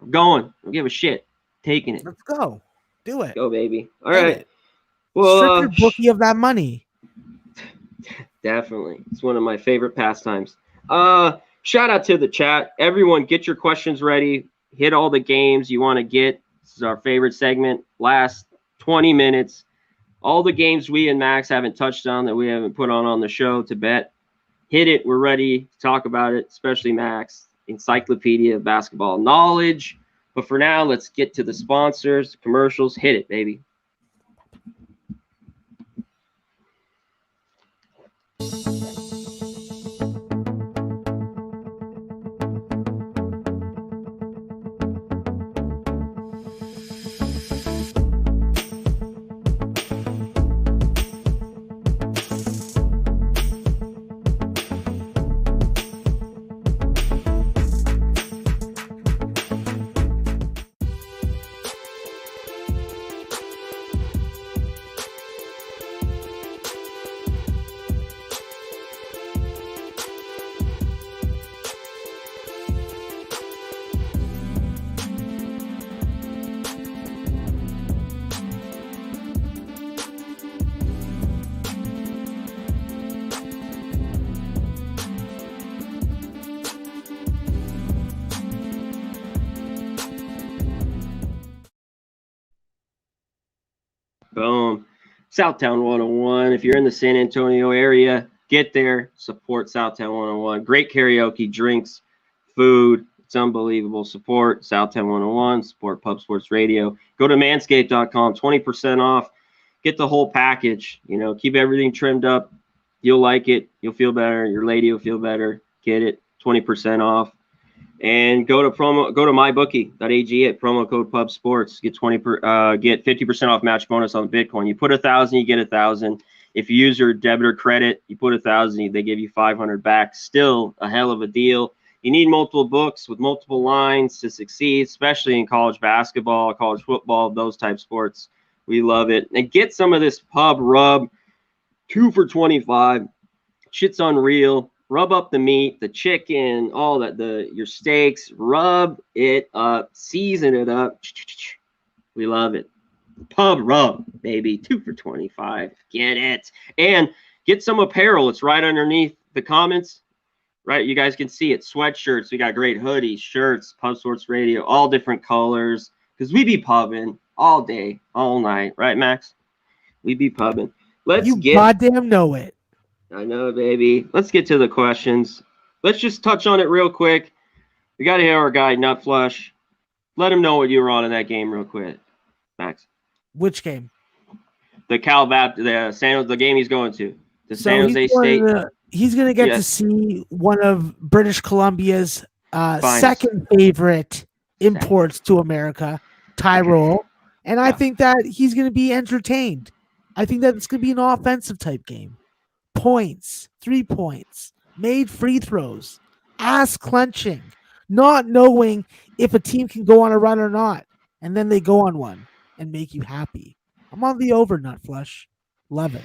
I'm going. I don't give a shit. Taking it. Let's go. Do it. Go, baby. All right. It. Well, strip your bookie of that money. Definitely. It's one of my favorite pastimes. Shout out to the chat. Everyone, get your questions ready. Hit all the games you want to get. This is our favorite segment. Last 20 minutes. All the games we and Max haven't touched on that we haven't put on the show to bet. Hit it. We're ready to talk about it, especially Max. Encyclopedia of basketball knowledge. But for now, let's get to the sponsors, the commercials. Hit it, baby. Boom. Southtown 101. If you're in the San Antonio area, get there. Support Southtown 101. Great karaoke, drinks, food. It's unbelievable. Support Southtown 101. Support Pub Sports Radio. Go to manscaped.com. 20% off. Get the whole package. Keep everything trimmed up. You'll like it. You'll feel better. Your lady will feel better. Get it. 20% off. And go to mybookie.ag at promo code Pub Sports. Get 50% off match bonus on Bitcoin. You put 1,000, you get 1,000. If you use your debit or credit, you put 1,000, they give you 500 back. Still a hell of a deal. You need multiple books with multiple lines to succeed, especially in college basketball, college football, those type sports. We love it. And get some of this Pub Rub, 2 for $25. Shit's unreal. Rub up the meat, the chicken, all that, your steaks. Rub it up, season it up. We love it. Pub Rub, baby, 2 for $25. Get it. And get some apparel. It's right underneath the comments. Right, you guys can see it. Sweatshirts. We got great hoodies, shirts, Pub Sports Radio, all different colors. Because we be pubbing all day, all night. Right, Max? We be pubbing. You goddamn know it. I know, baby. Let's get to the questions. Let's just touch on it real quick. We got to hear our guy, Nutflush. Let him know what you were on in that game real quick, Max. Which game? The Cal Baptist, the game he's going to. The San Jose State. He's going to get to see one of British Columbia's second favorite imports to America, Tyrol. And I think that he's going to be entertained. I think that it's going to be an offensive type game. Points, 3 points, made free throws, ass clenching, not knowing if a team can go on a run or not, and then they go on one and make you happy. I'm on the over, Nutflush. Love it.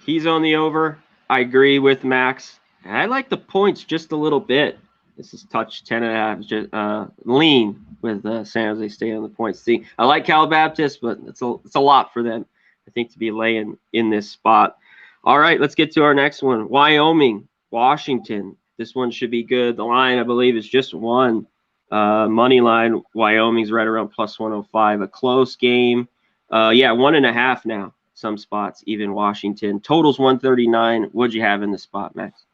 He's on the over. I agree with Max. I like the points just a little bit. This is touch 10.5, just lean with San Jose State on the points. See, I like Cal Baptist, but it's a lot for them. I think, to be laying in this spot. All right, let's get to our next one. Wyoming, Washington. This one should be good. The line, I believe, is just one. Money line, Wyoming's right around plus 105. A close game. 1.5 now. Some spots, even Washington. Total's 139. What'd you have in the spot, Max?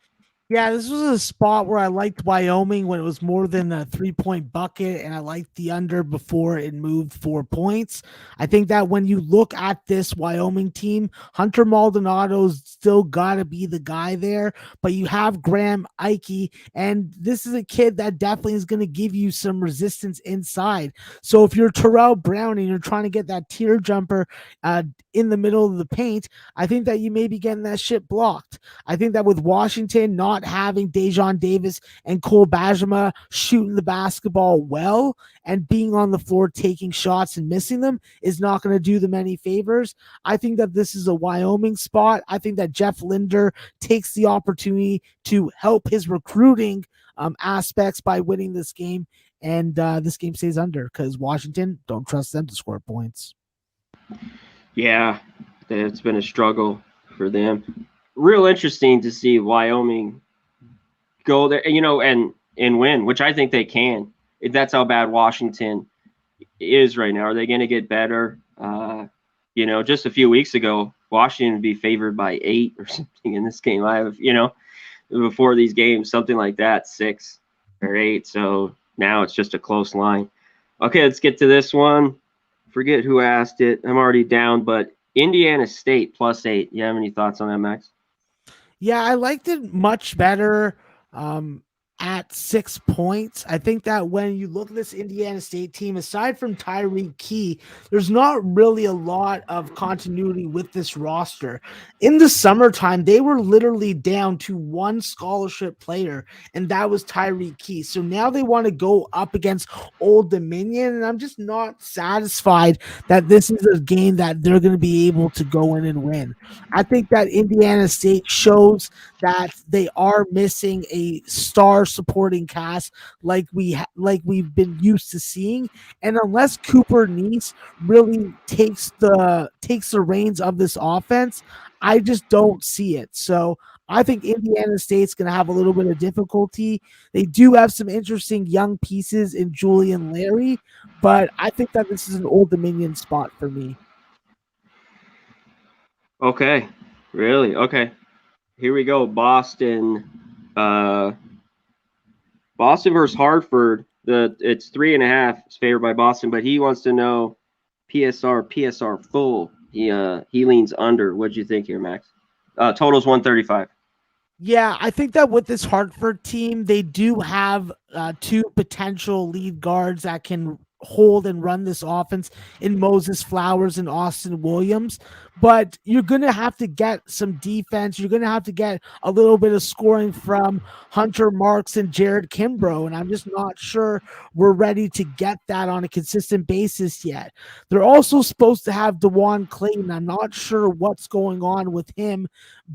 Yeah, this was a spot where I liked Wyoming when it was more than a 3-point bucket, and I liked the under before it moved 4 points. I think that when you look at this Wyoming team, Hunter Maldonado's still got to be the guy there, but you have Graham Ike, and this is a kid that definitely is going to give you some resistance inside. So if you're Terrell Brown and you're trying to get that tear jumper in the middle of the paint, I think that you may be getting that shit blocked. I think that with Washington not having Dejon Davis and Cole Bajema shooting the basketball well and being on the floor taking shots and missing them is not going to do them any favors. I think that this is a Wyoming spot. I think that Jeff Linder takes the opportunity to help his recruiting aspects by winning this game, and this game stays under because Washington, don't trust them to score points. Yeah, it's been a struggle for them. Real interesting to see Wyoming go there, and win, which I think they can. That's how bad Washington is right now. Are they going to get better? Just a few weeks ago, Washington would be favored by 8 or something in this game. I have, before these games, something like that, 6 or 8. So now it's just a close line. Okay, let's get to this one. Forget who asked it. I'm already down, but Indiana State plus 8. You have any thoughts on that, Max? Yeah, I liked it much better at 6 points. I think that when you look at this Indiana State team, aside from Tyreek Key, there's not really a lot of continuity with this roster. In the summertime, they were literally down to one scholarship player, and that was Tyreek Key. So now they want to go up against Old Dominion, and I'm just not satisfied that this is a game that they're going to be able to go in and win. I think that Indiana State shows that they are missing a star supporting cast like we've been used to seeing, and unless Cooper Neese really takes the reins of this offense, I just don't see it. So I think Indiana State's going to have a little bit of difficulty. They do have some interesting young pieces in Julian Larry, but I think that this is an Old Dominion spot for me. Okay, really? Okay. Here we go. Boston versus Hartford. It's 3.5. It's favored by Boston, but he wants to know PSR full. He leans under. What'd you think here, Max? Total's 135. Yeah, I think that with this Hartford team, they do have 2 potential lead guards that can hold and run this offense in Moses Flowers and Austin Williams, but you're going to have to get some defense. You're going to have to get a little bit of scoring from Hunter Marks and Jared Kimbrough, and I'm just not sure we're ready to get that on a consistent basis yet. They're also supposed to have DeJuan Clayton. I'm not sure what's going on with him,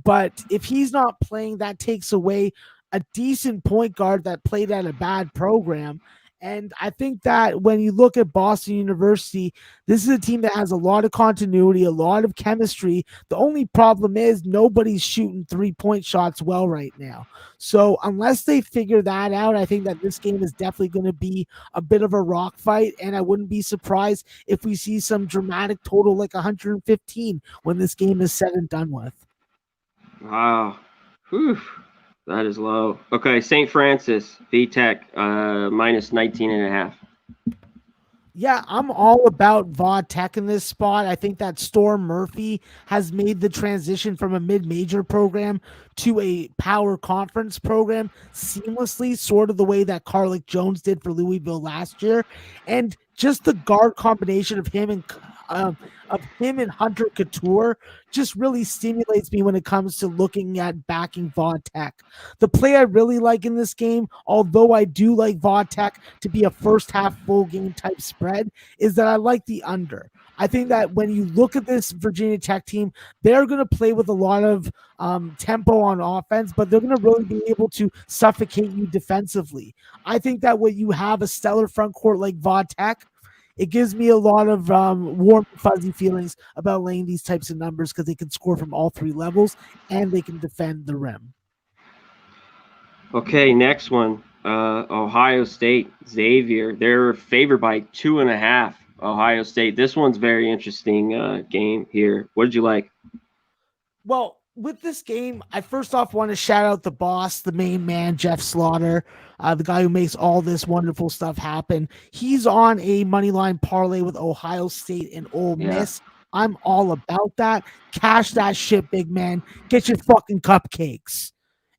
but if he's not playing, that takes away a decent point guard that played at a bad program. And I think that when you look at Boston University, this is a team that has a lot of continuity, a lot of chemistry. The only problem is nobody's shooting 3-point shots well right now. So unless they figure that out, I think that this game is definitely going to be a bit of a rock fight. And I wouldn't be surprised if we see some dramatic total like 115 when this game is said and done with. Wow. Whew. That is low. Okay, St. Francis, VTech, minus 19.5. Yeah, I'm all about VodTech in this spot. I think that Storm Murphy has made the transition from a mid-major program to a power conference program seamlessly, sort of the way that Carlick Jones did for Louisville last year. And just the guard combination of him and Hunter Couture just really stimulates me when it comes to looking at backing VodTech. The play I really like in this game, although I do like VodTech to be a first half full game type spread, is that I like the under. I think that when you look at this Virginia Tech team, they're going to play with a lot of tempo on offense, but they're going to really be able to suffocate you defensively. I think that when you have a stellar front court like VodTech, it gives me a lot of warm, fuzzy feelings about laying these types of numbers because they can score from all three levels and they can defend the rim. Okay, next one. Ohio State, Xavier. They're favored by 2.5. Ohio State. This one's very interesting game here. What did you like? Well, with this game, I first off want to shout out the boss, the main man, Jeff Slaughter, the guy who makes all this wonderful stuff happen. He's on a money line parlay with Ohio State and Ole Miss. I'm all about that. Cash that shit, big man. Get your fucking cupcakes.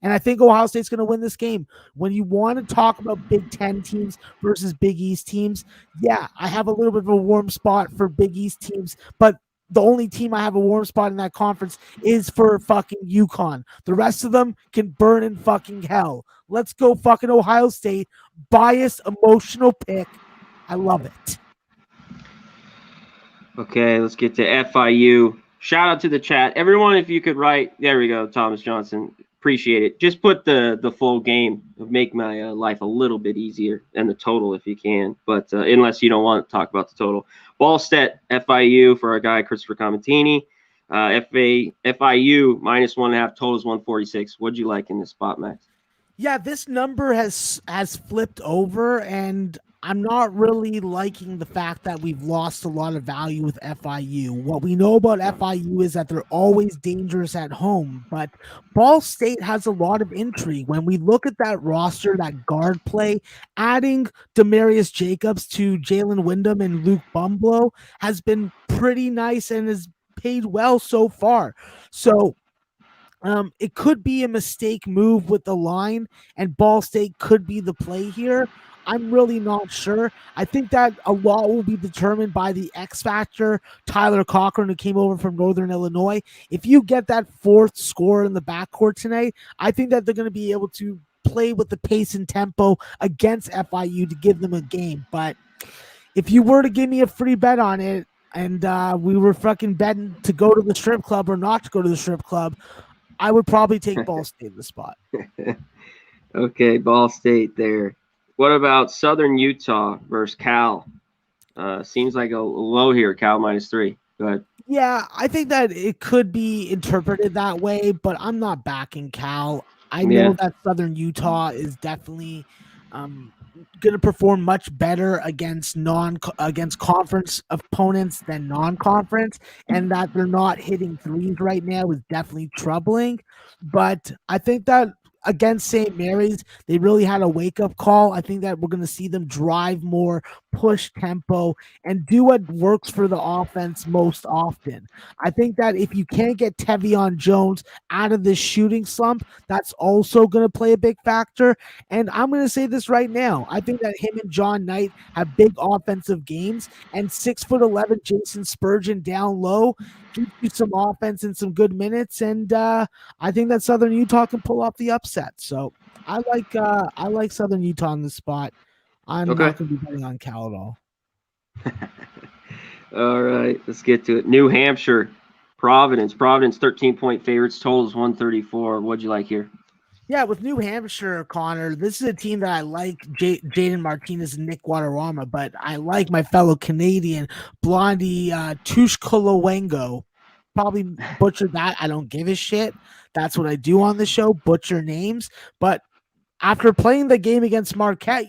And I think Ohio State's going to win this game. When you want to talk about Big Ten teams versus Big East teams, yeah, I have a little bit of a warm spot for Big East teams, but the only team I have a warm spot in that conference is for fucking UConn. The rest of them can burn in fucking hell. Let's go fucking Ohio State. Biased, emotional pick. I love it. Okay, let's get to FIU. Shout out to the chat. Everyone, if you could write, there we go, Thomas Johnson. Appreciate it. Just put the full game. Make my life a little bit easier, and the total if you can. But unless you don't want to talk about the total. Ball stat FIU for our guy Christopher Comentini. FIU -1.5, totals 146. What'd you like in this spot, Max? Yeah, this number has flipped over, and I'm not really liking the fact that we've lost a lot of value with FIU. What we know about FIU is that they're always dangerous at home, but Ball State has a lot of intrigue. When we look at that roster, that guard play, adding Demarius Jacobs to Jalen Wyndham and Luke Bumblow has been pretty nice and has paid well so far. So it could be a mistake move with the line, and Ball State could be the play here. I'm really not sure. I think that a lot will be determined by the X factor, Tyler Cochran, who came over from Northern Illinois. If you get that fourth scorer in the backcourt tonight, I think that they're going to be able to play with the pace and tempo against FIU to give them a game. But if you were to give me a free bet on it, and we were fucking betting to go to the strip club or not to go to the strip club, I would probably take Ball State in the spot. Okay, Ball State there. What about Southern Utah versus Cal? Seems like a low here, Cal -3. Go ahead. Yeah, I think that it could be interpreted that way, but I'm not backing Cal. I know that Southern Utah is definitely going to perform much better against conference opponents than non-conference, and that they're not hitting threes right now is definitely troubling. But I think that against St. Mary's, they really had a wake-up call. I think that we're going to see them drive more, push tempo, and do what works for the offense most often. I think that if you can't get Tevion Jones out of this shooting slump, that's also going to play a big factor. And I'm going to say this right now. I think that him and John Knight have big offensive games, and 6'11" Jason Spurgeon down low gives you some offense and some good minutes. And I think that Southern Utah can pull off the upset. So I like Southern Utah in this spot. I'm not going to be betting on Cal at all. All right, let's get to it. New Hampshire, Providence. Providence 13-point favorites. Totals 134. What'd you like here? Yeah, with New Hampshire, Connor, this is a team that I like Jaden Martinez and Nick Guadarrama, but I like my fellow Canadian, Blondie Tushkolowengo. Probably butchered that. I don't give a shit. That's what I do on the show, butcher names. But after playing the game against Marquette,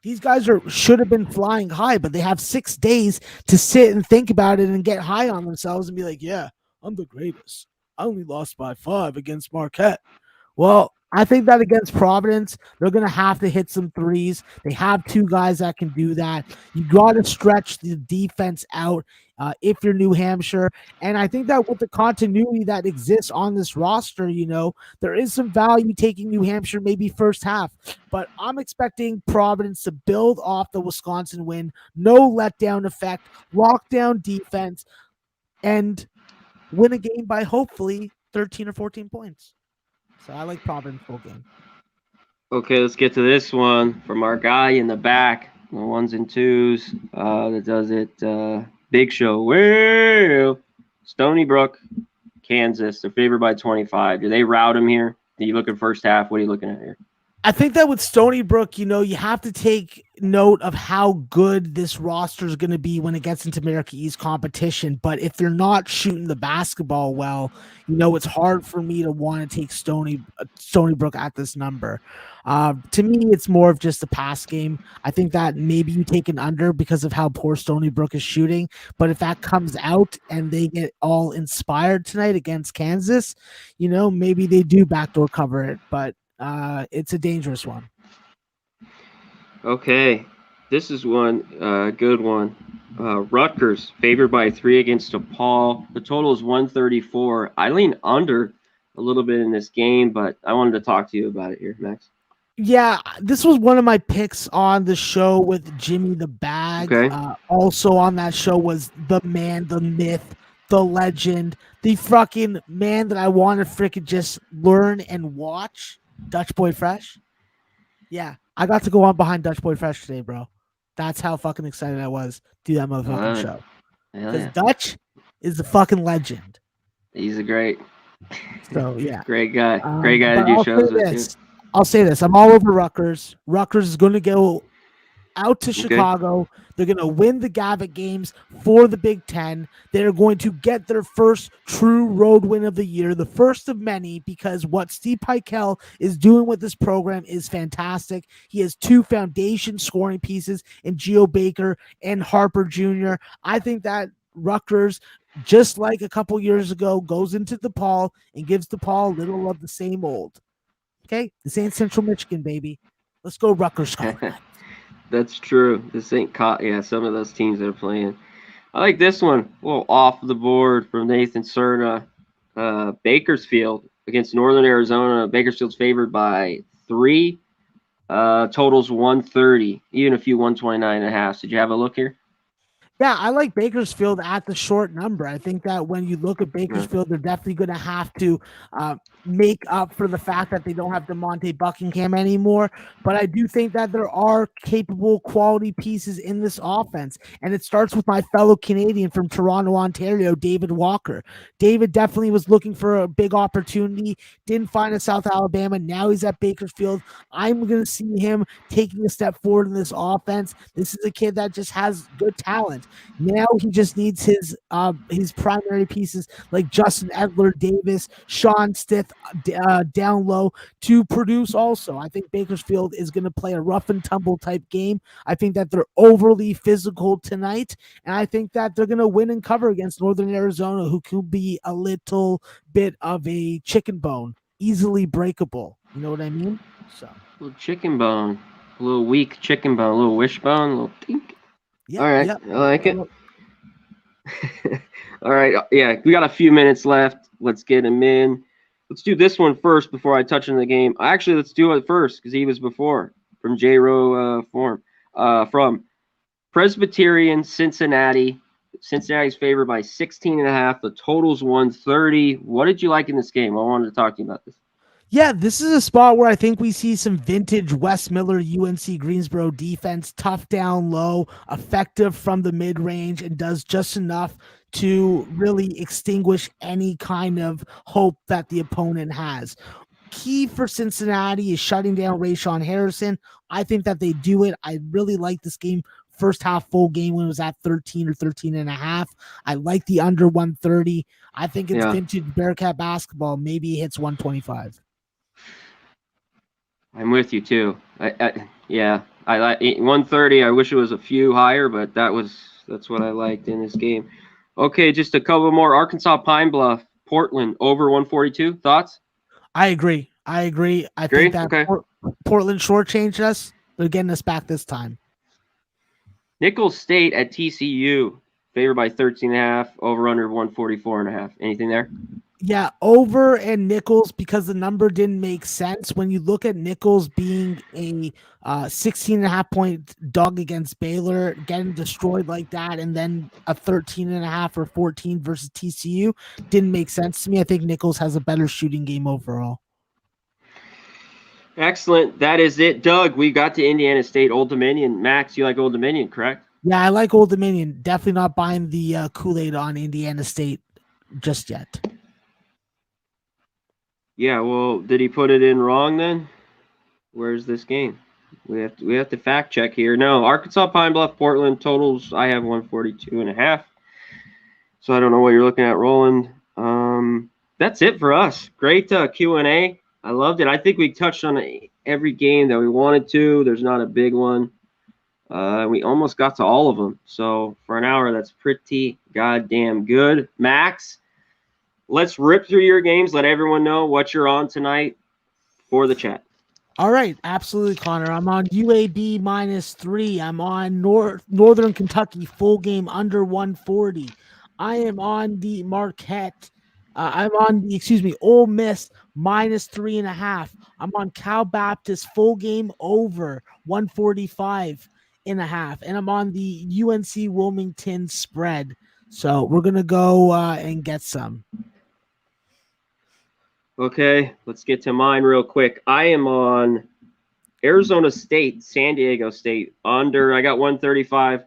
these guys should have been flying high, but they have 6 days to sit and think about it and get high on themselves and be like, yeah, I'm the greatest. I only lost by 5 against Marquette. Well, I think that against Providence, they're going to have to hit some threes. They have 2 guys that can do that. You got to stretch the defense out if you're New Hampshire. And I think that with the continuity that exists on this roster, there is some value taking New Hampshire maybe first half. But I'm expecting Providence to build off the Wisconsin win. No letdown effect, lockdown defense, and win a game by hopefully 13 or 14 points. So I like Providence full game. Okay, let's get to this one from our guy in the back, the 1s and 2s that does it. Big Show. Well, Stony Brook, Kansas. They're favored by 25. Do they rout him here? Are you looking first half? What are you looking at here? I think that with Stony Brook, you have to take note of how good this roster is going to be when it gets into America East competition. But if they're not shooting the basketball well, it's hard for me to want to take Stony Brook at this number. To me, it's more of just a pass game. I think that maybe you take an under because of how poor Stony Brook is shooting. But if that comes out and they get all inspired tonight against Kansas, maybe they do backdoor cover it. But it's a dangerous one. Okay, this is one good one. Rutgers favored by 3 against DePaul. The total is 134. I lean under a little bit in this game, but I wanted to talk to you about it here, Max. Yeah, this was one of my picks on the show with Jimmy the Bag. Okay. Also on that show was the man, the myth, the legend, the fucking man that I want to freaking just learn and watch, Dutch Boy Fresh. Yeah, I got to go on behind Dutch Boy Fresh today, bro. That's how fucking excited I was to do that motherfucking show. Because Dutch is the fucking legend. He's a great. So yeah, great guy. Great guy to do shows with you. I'll say this: I'm all over Rutgers. Rutgers is going to go out to Chicago. They're going to win the Gavitt games for the Big Ten. They're going to get their first true road win of the year, the first of many, because what Steve Peichel is doing with this program is fantastic. He has 2 foundation scoring pieces in Geo Baker and Harper Jr. I think that Rutgers, just like a couple years ago, goes into DePaul and gives DePaul a little of the same old. Okay, this ain't Central Michigan, baby. Let's go Rutgers. That's true. This ain't caught. Yeah, some of those teams that are playing. I like this one. A little off the board from Nathan Cerna. Bakersfield against Northern Arizona. Bakersfield's favored by 3. Totals 130. Even a few 129.5. Did you have a look here? Yeah, I like Bakersfield at the short number. I think that when you look at Bakersfield, they're definitely going to have to make up for the fact that they don't have DeMonte Buckingham anymore. But I do think that there are capable quality pieces in this offense. And it starts with my fellow Canadian from Toronto, Ontario, David Walker. David definitely was looking for a big opportunity, didn't find a South Alabama. Now he's at Bakersfield. I'm going to see him taking a step forward in this offense. This is a kid that just has good talent. Now he just needs his primary pieces like Justin Edler Davis, Sean Stith down low to produce also. I think Bakersfield is going to play a rough and tumble type game. I think that they're overly physical tonight, and I think that they're going to win and cover against Northern Arizona, who could be a little bit of a chicken bone, easily breakable. You know what I mean? So a little chicken bone, a little weak chicken bone, a little wishbone, a little tink. Yep, all right, yep. I like it. All right, yeah, we got a few minutes left. Let's get him in. Let's do this one first before I touch on the game. Actually, let's do it first because he was before from J-Row Form. From Presbyterian Cincinnati. Cincinnati's favored by 16.5. The total's 130. What did you like in this game? I wanted to talk to you about this. Yeah, this is a spot where I think we see some vintage Wes Miller UNC Greensboro defense, tough down low, effective from the mid-range, and does just enough to really extinguish any kind of hope that the opponent has. Key for Cincinnati is shutting down Rayshawn Harrison. I think that they do it. I really like this game. First half full game when it was at 13 or 13.5. I like the under 130. I think it's vintage Bearcat basketball. Maybe it hits 125. I'm with you too. I like 130. I wish it was a few higher, but that's what I liked in this game. Okay, just a couple more. Arkansas Pine Bluff, Portland over 142. Thoughts? I agree. I think that Portland shortchanged us. They're getting us back this time. Nicholls State at TCU, favored by 13.5, over under 144.5. Anything there? Yeah, over and Nicholls because the number didn't make sense. When you look at Nicholls being a 16.5 point dog against Baylor, getting destroyed like that, and then a 13.5 or 14 versus TCU didn't make sense to me. I think Nicholls has a better shooting game overall. Excellent. That is it. Doug, we got to Indiana State, Old Dominion. Max, you like Old Dominion, correct? Yeah, I like Old Dominion. Definitely not buying the Kool-Aid on Indiana State just yet. Yeah, well, did he put it in wrong then? Where's this game? We have to fact check here. No, Arkansas, Pine Bluff, Portland totals. I have 142.5. So I don't know what you're looking at, Roland. That's it for us. Great Q&A. I loved it. I think we touched on every game that we wanted to. There's not a big one. We almost got to all of them. So for an hour, that's pretty goddamn good. Max, let's rip through your games. Let everyone know what you're on tonight for the chat. All right, absolutely, Connor. I'm on UAB -3. I'm on Northern Kentucky full game under 140. I am on the Marquette. I'm on the Ole Miss -3.5. I'm on Cal Baptist full game over 145.5, and I'm on the UNC Wilmington spread. So we're gonna go and get some. Okay, let's get to mine real quick. I am on Arizona State, San Diego State under. I got 135.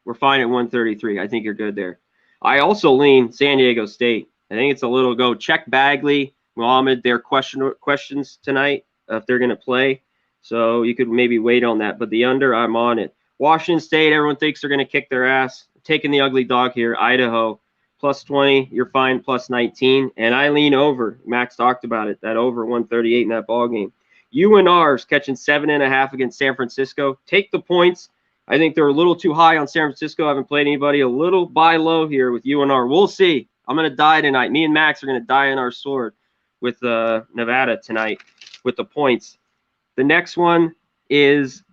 We're fine at 133. I think you're good there. I also lean San Diego State. I think it's a little go. Check Bagley, Muhammad, their questions tonight if they're going to play. So you could maybe wait on that. But the under, I'm on it. Washington State, everyone thinks they're going to kick their ass. Taking the ugly dog here. Idaho, +20. You're fine, +19. And I lean over. Max talked about it. That over 138 in that ball game. UNR's catching 7.5 against San Francisco. Take the points. I think they're a little too high on San Francisco. I haven't played anybody. A little buy low here with UNR. We'll see. I'm going to die tonight. Me and Max are going to die in our sword with Nevada tonight with the points. The next one is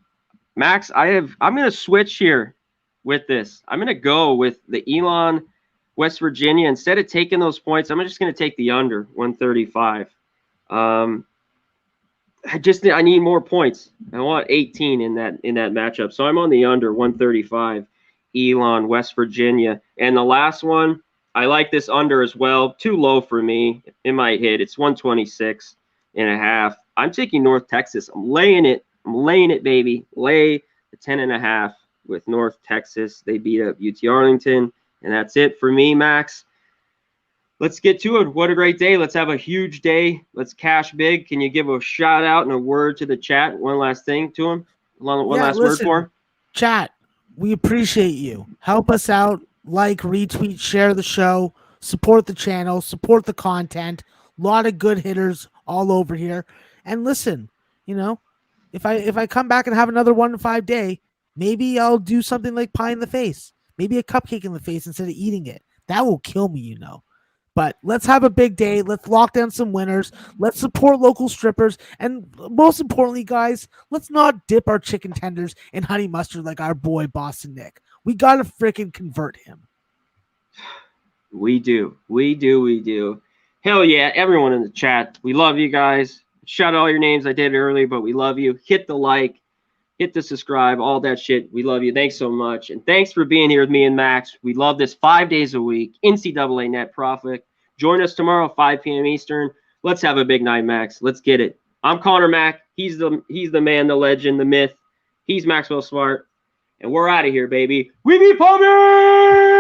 Max. I'm going to switch here with this. I'm going to go with the Elon, West Virginia. Instead of taking those points, I'm just going to take the under 135. I need more points. I want 18 in that matchup. So I'm on the under 135, Elon, West Virginia. And the last one, I like this under as well. Too low for me. It might hit. It's 126.5. I'm taking North Texas. I'm laying it. Baby. Lay the 10.5 with North Texas. They beat up UT Arlington. And that's it for me, Max. Let's get to it. What a great day. Let's have a huge day. Let's cash big. Can you give a shout out and a word to the chat? One last thing to him? One last word for him? Chat, we appreciate you. Help us out. Like, retweet, share the show. Support the channel. Support the content. A lot of good hitters all over here. And listen, if I come back and have another 1-5 day, maybe I'll do something like pie in the face. Maybe a cupcake in the face instead of eating it. That will kill me, But let's have a big day. Let's lock down some winners. Let's support local strippers. And most importantly, guys, let's not dip our chicken tenders in honey mustard like our boy Boston Nick. We got to freaking convert him. We do. Hell yeah, everyone in the chat. We love you guys. Shout out all your names. I did it earlier, but we love you. Hit the like. Hit the subscribe. All that shit. We love you. Thanks so much. And thanks for being here with me and Max. We love this 5 days a week. NCAA Net Profit. Join us tomorrow, 5 p.m. Eastern. Let's have a big night, Max. Let's get it. I'm Conor Mack. He's the man, the legend, the myth. He's Maxwell Smart. And we're out of here, baby. We be pumping!